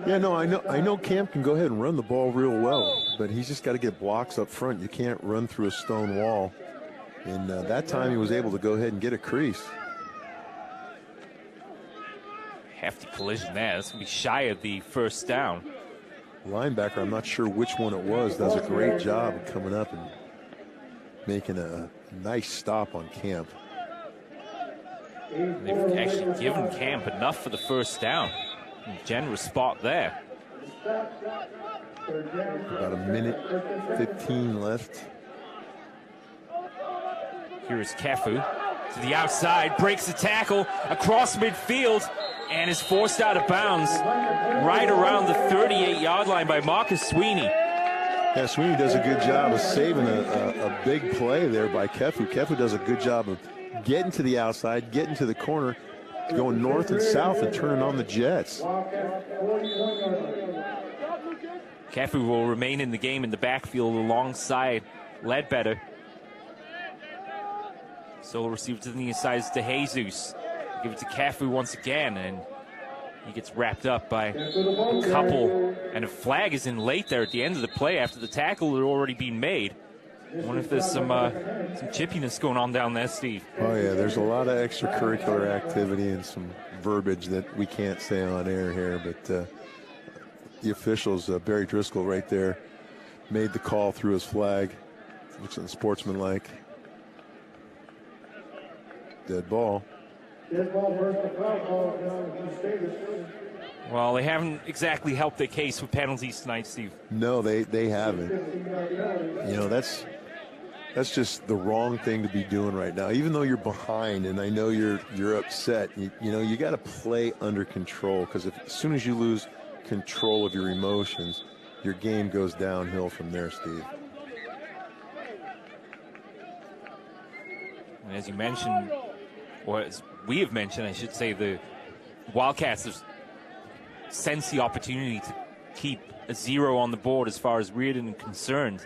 Yeah, no, I know Camp can go ahead and run the ball real well, but he's just got to get blocks up front. You can't run through a stone wall. And that time he was able to go ahead and get a crease. Hefty collision there. That's going to be shy of the 1st down. Linebacker, I'm not sure which one it was, does a great job of coming up and making a nice stop on Camp. And they've actually given Camp enough for the 1st down. Generous spot there. About a minute 15 left. Here is Kefu to the outside, breaks the tackle across midfield, and is forced out of bounds right around the 38-yard line by Marcus Sweeney. Yeah, Sweeney does a good job of saving a big play there by Kefu. Kefu does a good job of getting to the outside, getting to the corner, going north and south and turning on the jets. Kefu will remain in the game in the backfield alongside Ledbetter. Solo receiver to the near side is DeJesus. Give it to Kefu once again, and he gets wrapped up by a couple. And a flag is in late there at the end of the play after the tackle had already been made. I wonder if there's some chippiness going on down there, Steve. Oh, yeah, there's a lot of extracurricular activity and some verbiage that we can't say on air here, but the officials, Barry Driscoll right there, made the call through his flag. Looks unsportsmanlike. Dead ball. Well, they haven't exactly helped their case with penalties tonight, Steve. No, they haven't. You know, that's just the wrong thing to be doing right now. Even though you're behind, and I know you're upset, you know, you got to play under control, because as soon as you lose control of your emotions, your game goes downhill from there, Steve. And as you mentioned, or as we have mentioned, I should say, the Wildcats have sensed the opportunity to keep a 0 on the board as far as Riordan is concerned.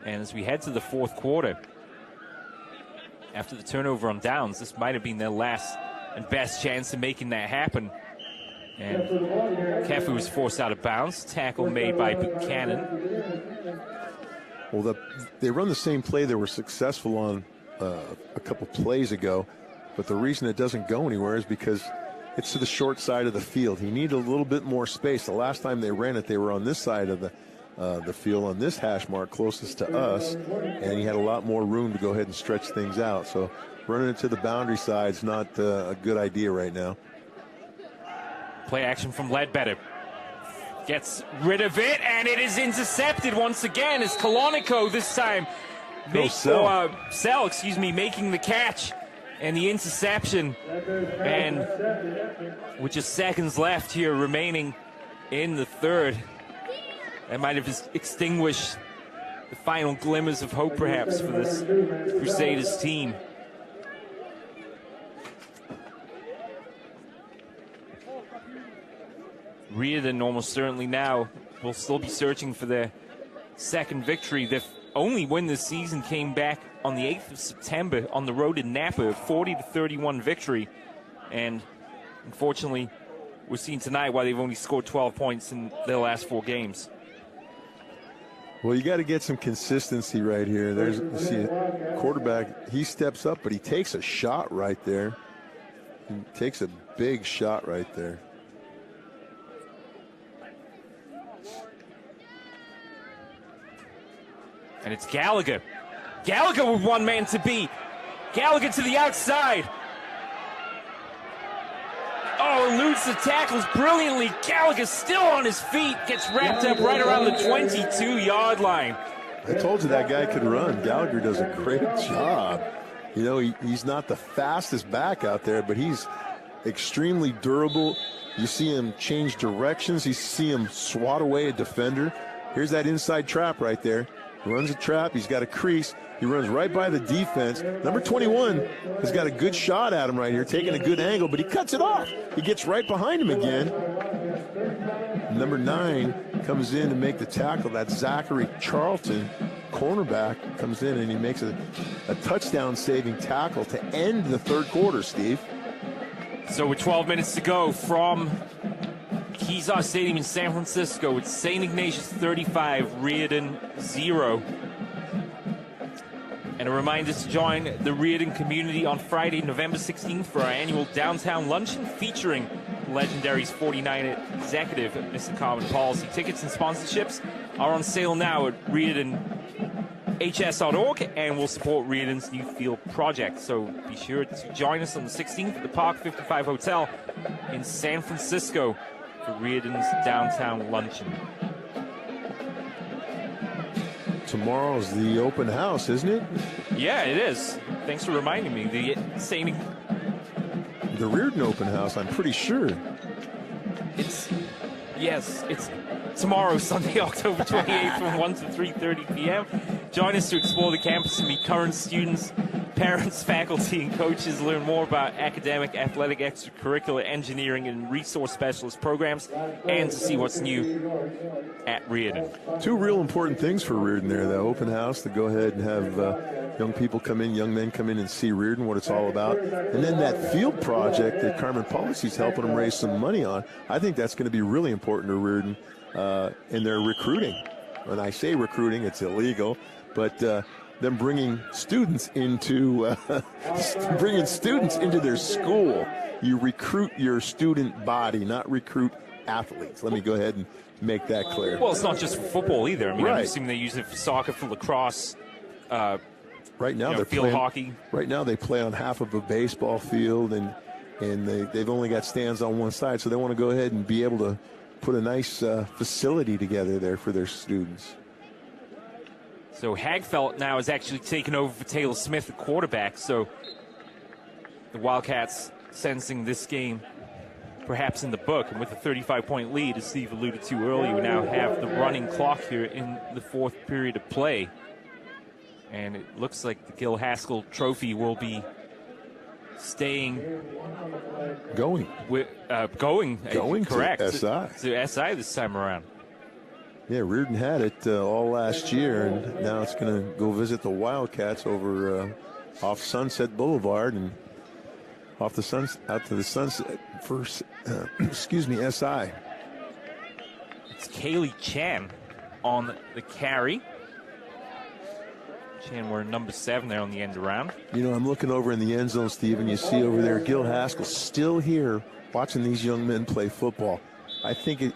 And as we head to the 4th quarter, after the turnover on downs, this might have been their last and best chance of making that happen. And Kefu was forced out of bounds. Tackle made by Buchanan. Well, they run the same play they were successful on a couple plays ago, but the reason it doesn't go anywhere is because it's to the short side of the field. He needed a little bit more space. The last time they ran it, they were on this side of the field, on this hash mark closest to us, and he had a lot more room to go ahead and stretch things out. So running it to the boundary side is not a good idea right now. Play action from Ledbetter. Gets rid of it, and it is intercepted once again as Colonico this time making the catch and the interception. And with just seconds left here remaining in the third, that might have extinguished the final glimmers of hope perhaps for this Crusaders team. Riordan almost certainly now will still be searching for their second victory. Their only win this season came back on the 8th of September on the road in Napa, a 40-31 victory. And unfortunately, we're seeing tonight why they've only scored 12 points in their last 4 games. Well, you got to get some consistency right here. You see a quarterback, he steps up, but he takes a shot right there. He takes a big shot right there. And it's Gallagher. Gallagher with one man to beat. Gallagher to the outside. Oh, eludes the tackles brilliantly. Gallagher still on his feet. Gets wrapped up right around the 22-yard line. I told you that guy could run. Gallagher does a great job. You know, he's not the fastest back out there, but he's extremely durable. You see him change directions. You see him swat away a defender. Here's that inside trap right there. Runs a trap. He's got a crease. He runs right by the defense. Number 21 has got a good shot at him right here, taking a good angle, but he cuts it off. He gets right behind him again. Number 9 comes in to make the tackle. That's Zachary Charlton, cornerback, comes in and he makes a touchdown-saving tackle to end the third quarter, Steve. So with 12 minutes to go from Kezar Stadium in San Francisco, it's St. Ignatius 35, Riordan 0. And a reminder to join the Riordan community on Friday, November 16th for our annual downtown luncheon featuring Legendary's 49 executive, Mr. Carmen Policy. Tickets and sponsorships are on sale now at RiordanHS.org and will support Riordan's new field project. So be sure to join us on the 16th at the Park 55 Hotel in San Francisco for Riordan's downtown luncheon. Tomorrow's the open house, isn't it? Yeah, it is. Thanks for reminding me. The Riordan open house, I'm pretty sure. It's tomorrow, Sunday, October 28th from 1 to 3:30 p.m. Join us to explore the campus and meet current students, parents, faculty, and coaches. Learn more about academic, athletic, extracurricular, engineering, and resource specialist programs, and to see what's new at Riordan. 2 real important things for Riordan there. The open house, to go ahead and have young people come in, young men come in and see Riordan, what it's all about. And then that field project that Carmen Policy's helping them raise some money on, I think that's going to be really important to Riordan in their recruiting. When I say recruiting, it's illegal, but them bringing students into their school. You recruit your student body, not recruit athletes. Let me go ahead and make that clear. Well, it's not just for football either. I mean, right. I'm assuming they use it for soccer, for lacrosse, right now they're field playing hockey. Right now they play on half of a baseball field, and they've only got stands on one side, so they want to go ahead and be able to put a nice facility together there for their students. So Hagfeldt now has actually taken over for Taylor Smith, the quarterback. So the Wildcats sensing this game perhaps in the book. And with a 35-point lead, as Steve alluded to earlier, we now have the running clock here in the 4th period of play. And it looks like the Gil Haskell trophy will be going correct to SI. To SI this time around. Yeah, Riordan had it all last year, and now it's going to go visit the Wildcats over off Sunset Boulevard. And out to the sunset for, SI. It's Kaylee Chan on the carry. Chan wearing number 7 there on the end around. You know, I'm looking over in the end zone, Steve, and you see over there Gil Haskell still here watching these young men play football. I think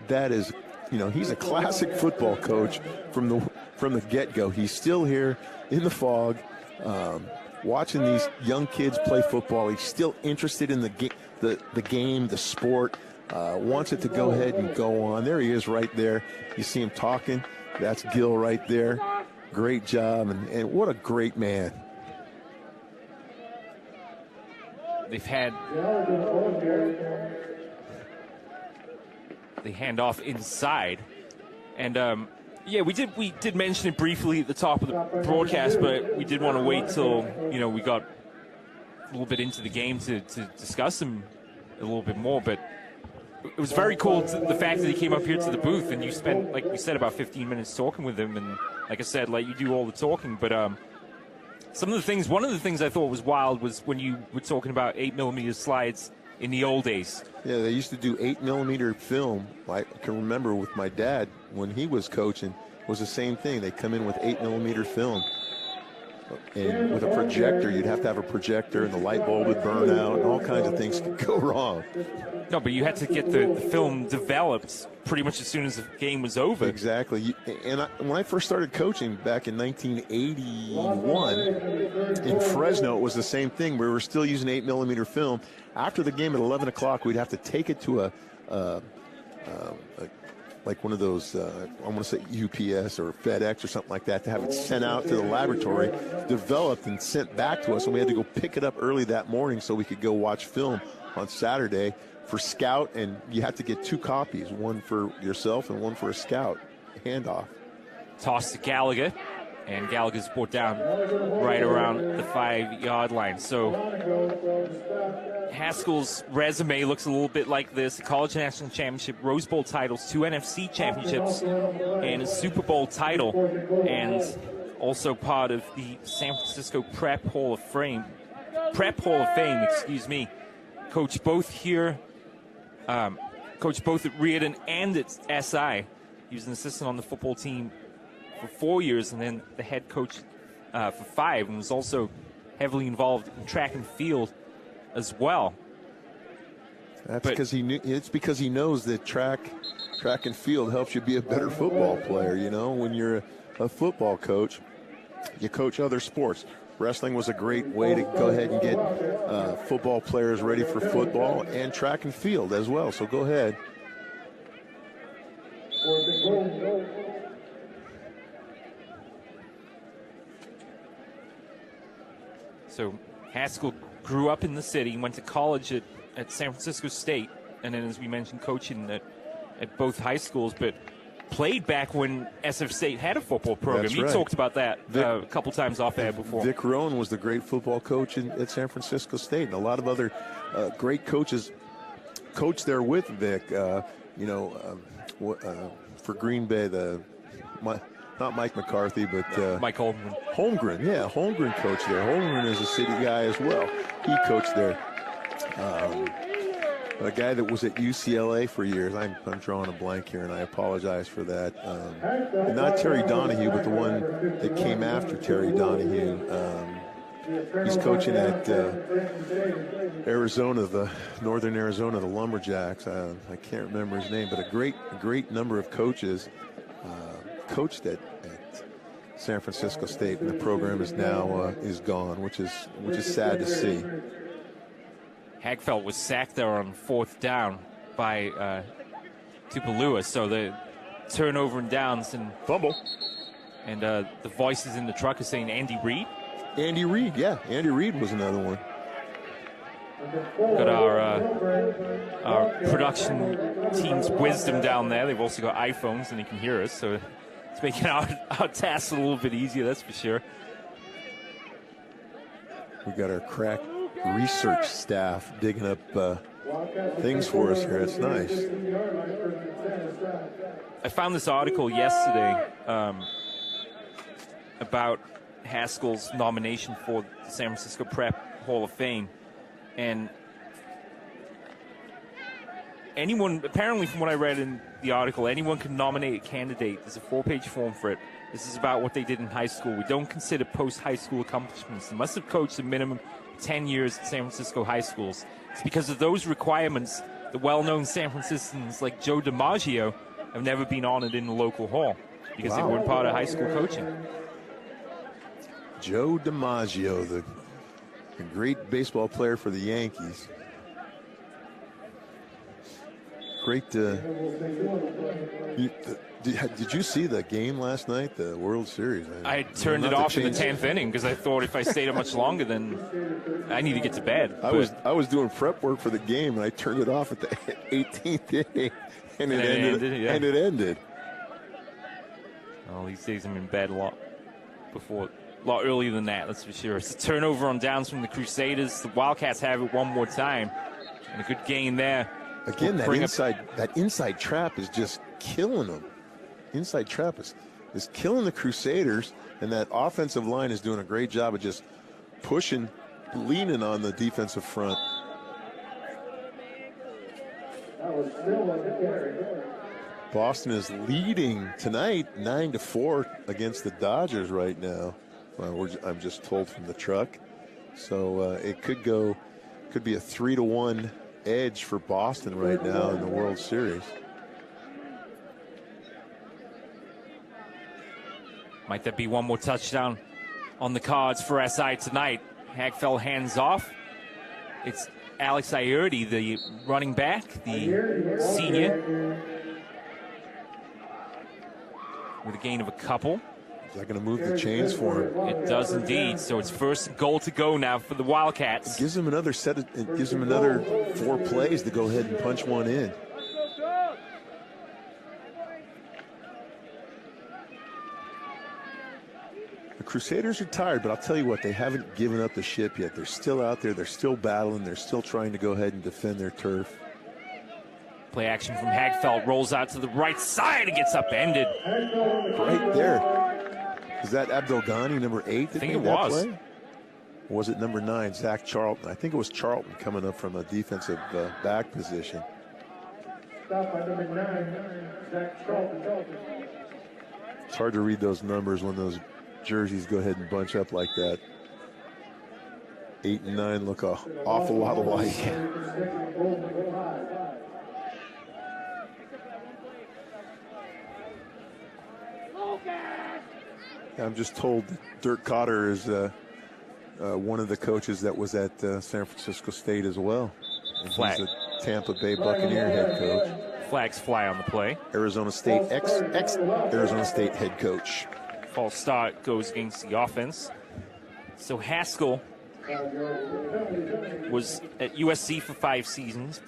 that is, you know, he's a classic football coach from the get-go. He's still here in the fog, watching these young kids play football. He's still interested in the game, the sport, wants it to go ahead and go on. There he is right there. You see him talking. That's Gil right there. Great job, and what a great man. They've had the handoff inside, and yeah, we did mention it briefly at the top of the broadcast, but we did want to wait till, you know, we got a little bit into the game to discuss them a little bit more. But it was very cool the fact that he came up here to the booth, and you spent, like we said, about 15 minutes talking with him, and like I said, like, you do all the talking. But one of the things I thought was wild was when you were talking about 8mm slides in the old days. Yeah, they used to do 8mm film. I can remember with my dad when he was coaching, it was the same thing. They come in with 8mm film. And with a projector, you'd have to have a projector, and the light bulb would burn out, and all kinds of things could go wrong. No, but you had to get the film developed pretty much as soon as the game was over. Exactly. And when I first started coaching back in 1981 in Fresno, it was the same thing. We were still using 8mm film. After the game at 11 o'clock, we'd have to take it to like one of those, I want to say UPS or FedEx or something like that, to have it sent out to the laboratory, developed and sent back to us. And we had to go pick it up early that morning so we could go watch film on Saturday for scout. And you had to get 2 copies, one for yourself and one for a scout handoff. Toss to Gallagher, and Gallagher's brought down right around the 5-yard line. So Haskell's resume looks a little bit like this: a college national championship, Rose Bowl titles, 2 NFC championships, and a Super Bowl title, and also part of the San Francisco Prep Hall of Fame. Coached both here, coached both at Riordan and at SI. He was an assistant on the football team for 4 years, and then the head coach for 5, and was also heavily involved in track and field as well. Because it's because he knows that track and field helps you be a better football player. You know, when you're a football coach, you coach other sports. Wrestling was a great way to go ahead and get football players ready for football, and track and field as well. So go ahead. So Haskell grew up in the city, went to college at San Francisco State, and then, as we mentioned, coaching at both high schools, but played back when SF State had a football program. That's You right. talked about that a couple times off air before. Vic Rowan was the great football coach at San Francisco State, and a lot of other great coaches coached there with Vic. For Green Bay, not Mike McCarthy, but Mike Holmgren. Holmgren coached there. Holmgren is a city guy as well. He coached there. A guy that was at UCLA for years. I'm drawing a blank here, and I apologize for that. Not Terry Donahue, but the one that came after Terry Donahue. He's coaching at Arizona, Northern Arizona, the Lumberjacks. I can't remember his name, but a great number of coaches coached at San Francisco State, and the program is now is gone, which is sad to see. Hagfeld was sacked there on 4th down by Tupalua, so the turnover and downs and fumble. And the voices in the truck are saying Andy Reid. Andy Reid, yeah, Andy Reid was another one. Got our production team's wisdom down there. They've also got iPhones and they can hear us, so it's making our tasks a little bit easier, that's for sure. We got our crack research staff digging up things for us here. It's nice. I found this article yesterday about Haskell's nomination for the San Francisco Prep Hall of Fame. And anyone, apparently from what I read in the article, anyone can nominate a candidate. There's a 4-page form for it. This is about what they did in high school. We don't consider post-high school accomplishments. They must have coached a minimum 10 years at San Francisco high schools. It's because of those requirements the well-known San Franciscans like Joe DiMaggio have never been honored in the local hall because they weren't part of high school coaching. Joe DiMaggio, the great baseball player for the Yankees. Great. Did you see the game last night, the World Series? I turned it off in the 10th inning because I thought if I stayed up much longer, then I need to get to bed. I was doing prep work for the game, and I turned it off at the 18th inning, and it ended. Well, these days I'm in bed a lot earlier than that, that's for sure. It's a turnover on downs from the Crusaders. The Wildcats have it one more time, and a good gain there. Again, that inside trap is just killing them. Inside trap is killing the Crusaders, and that offensive line is doing a great job of just pushing, leaning on the defensive front. Boston is leading tonight 9-4 against the Dodgers right now. Well, I'm just told from the truck. So it could be a 3-1 edge for Boston right now in the World Series. Might there be one more touchdown on the cards for SI tonight? Hagfeld hands off. It's Alex Iordi, the running back, the senior, with a gain of a couple. Is that going to move the chains for him? It does indeed. So it's first goal to go now for the Wildcats. It gives him another 4 plays to go ahead and punch one in. The Crusaders are tired, but I'll tell you what, they haven't given up the ship yet. They're still out there. They're still battling. They're still trying to go ahead and defend their turf. Play action from Hagfeld, rolls out to the right side and gets upended. Right there. Is that Abdelghani, number 8? I think it was. Play? Or was it number 9, Zach Charlton? I think it was Charlton coming up from a defensive back position. Stop by number 9, Zach Charlton. It's hard to read those numbers when those jerseys go ahead and bunch up like that. 8 and 9 look an awful lot alike. I'm just told that Dirk Cotter is one of the coaches that was at San Francisco State as well. Flag. He's a Tampa Bay Buccaneer head coach. Flags fly on the play. Arizona State, ex-Arizona State head coach. False start goes against the offense. So Haskell was at USC for 5 seasons,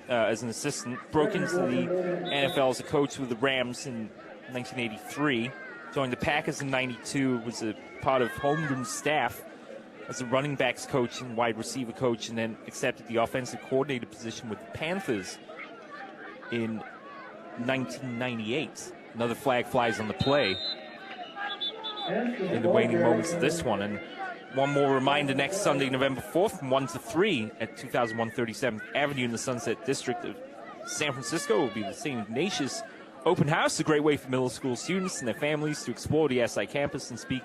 as an assistant, broke into the NFL as a coach with the Rams in 1983. Joined the Packers in 92, was a part of Holmgren's staff as a running backs coach and wide receiver coach, and then accepted the offensive coordinator position with the Panthers in 1998. Another flag flies on the play in the waning moments of this one. And one more reminder, next Sunday, November 4th, from 1 to 3 at 2001 37th Avenue in the Sunset District of San Francisco will be the St. Ignatius Open House, a great way for middle school students and their families to explore the SI campus and speak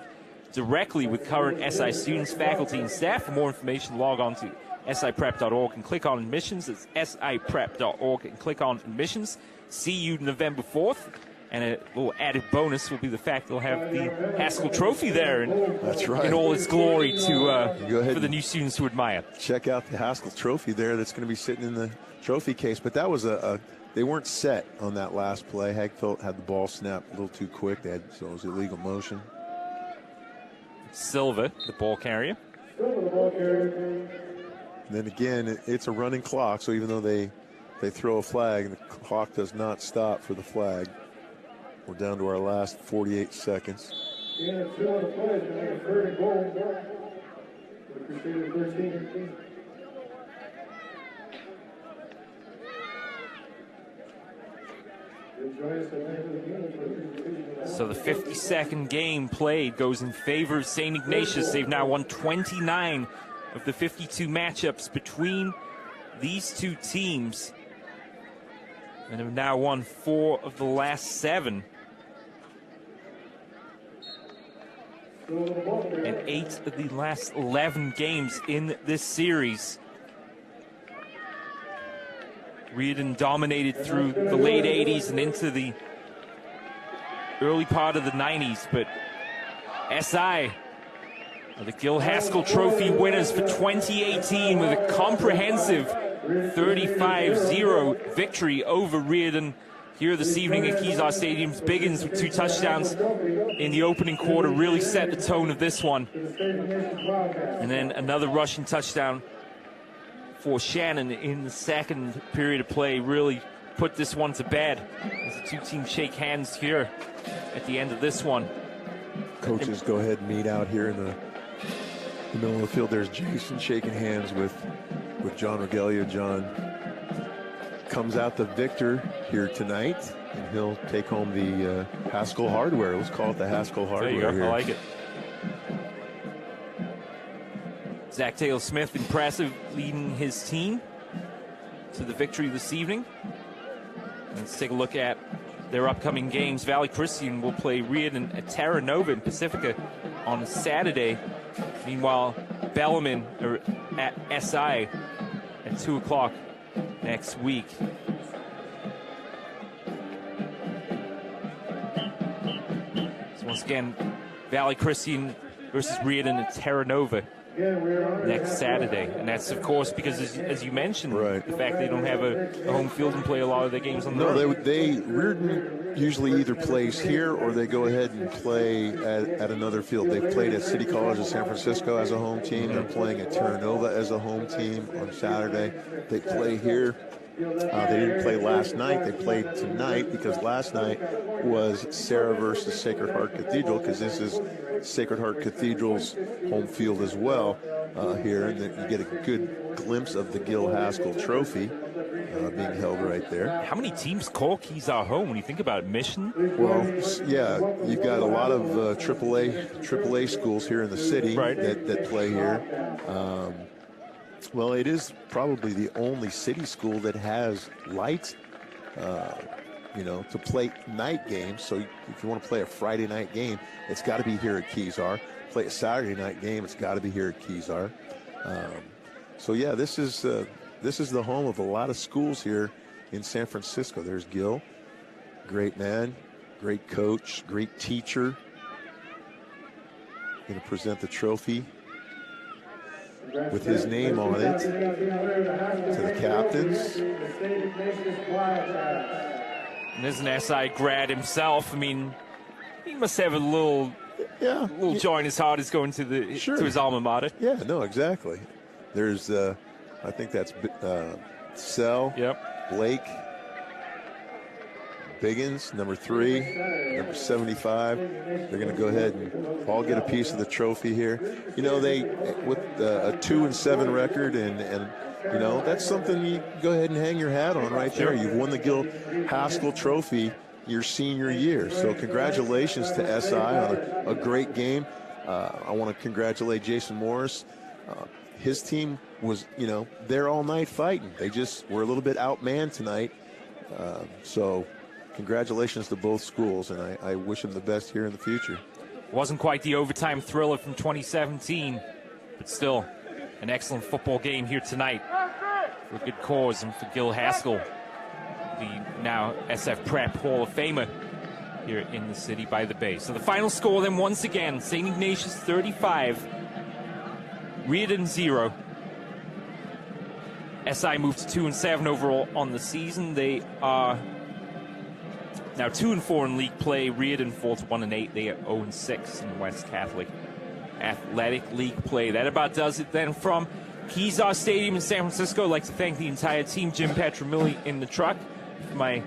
directly with current SI students, faculty, and staff. For more information, log on to siprep.org and click on admissions. It's siprep.org and click on admissions. See you November 4th. And a little added bonus will be the fact they'll have the Haskell Trophy there in all its glory for the new students to admire. Check out the Haskell Trophy there that's going to be sitting in the trophy case. But that was they weren't set on that last play. Hagfeld had the ball snapped a little too quick. So it was illegal motion. Silva, the ball carrier. And then again, it's a running clock. So even though they throw a flag, the clock does not stop for the flag. We're down to our last 48 seconds. Yeah, 2 on the play. It's a 3rd and goal. The Crusaders 13. So the 52nd game played goes in favor of St. Ignatius. They've now won 29 of the 52 matchups between these two teams, and have now won 4 of the last 7. And 8 of the last 11 games in this series. Riordan dominated through the late 80s and into the early part of the 90s, but SI are the Gil Haskell Trophy winners for 2018 with a comprehensive 35-0 victory over Riordan here this evening at Kezar Stadium. Biggins with 2 touchdowns in the opening quarter really set the tone of this one. And then another rushing touchdown for Shannon in the second period of play really put this one to bed as the two teams shake hands here at the end of this one. Coaches go ahead and meet out here in the middle of the field. There's Jason shaking hands with John Regalia. John comes out the victor here tonight, and he'll take home the Haskell hardware. Let's call it the Haskell hardware. There you go. Here. I like it. Zach Taylor-Smith, impressive, leading his team to the victory this evening. Let's take a look at their upcoming games. Valley Christian will play Riordan at Terra Nova in Pacifica on Saturday. Meanwhile, Bellarmine are at SI at 2 o'clock next week. So once again, Valley Christian versus Riordan at Terra Nova next Saturday. And that's, of course, because, as you mentioned, the fact they don't have a home field and play a lot of their games on the road. Riordan usually either plays here or they go ahead and play at another field. They've played at City College of San Francisco as a home team. They're playing at Terra Nova as a home team on Saturday. They play here. They didn't play last night. They played tonight because last night was Sarah versus Sacred Heart Cathedral, because this is Sacred Heart Cathedral's home field as well here, and you get a good glimpse of the Gil Haskell Trophy being held right there. How many teams call Kezar home when you think about it? Mission? Well, yeah, you've got a lot of AAA schools here in the city that play here. Well, it is probably the only city school that has lights, to play night games. So if you want to play a Friday night game, it's got to be here at Kezar. Play a Saturday night game, it's got to be here at Kezar. So yeah, this is the home of a lot of schools here in San Francisco. There's Gil, great man, great coach, great teacher. Going to present the trophy with his name on it to the captains. And as an SI grad himself, I mean, he must have a little joy in his heart is going to his alma mater. Yeah, no, exactly. There's, I think that's Sell, Blake, Biggins, number 3, number 75. They're going to go ahead and all get a piece of the trophy here. You know, they with a 2-7 record, and that's something you go ahead and hang your hat on right there. You've won the Gil Haskell Trophy your senior year. So congratulations to SI on a great game. I want to congratulate Jason Morris. His team was, there all night fighting. They just were a little bit outmanned tonight. So congratulations to both schools, and I wish them the best here in the future. Wasn't quite the overtime thriller from 2017, but still an excellent football game here tonight for a good cause and for Gil Haskell, the now SF Prep Hall of Famer here in the city by the Bay. So the final score then once again, St. Ignatius 35, Riordan 0. SI moved to 2-7 overall on the season. They are now 2-4 in league play. Riordan falls 1-8. They are 0-6 in West Catholic Athletic League play. That about does it then from Kezar Stadium in San Francisco. I'd like to thank the entire team, Jim Petramilli in the truck, my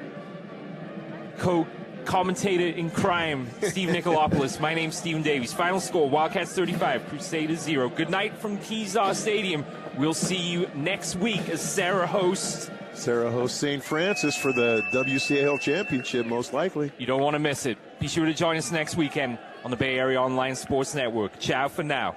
co-commentator in crime, Steve Nicolopoulos. My name's Stephen Davies. Final score, Wildcats 35, Crusaders 0. Good night from Kezar Stadium. We'll see you next week as Sarah hosts Sarah hosts St. Francis for the WCAL championship, most likely. You don't want to miss it. Be sure to join us next weekend on the Bay Area Online Sports Network. Ciao for now.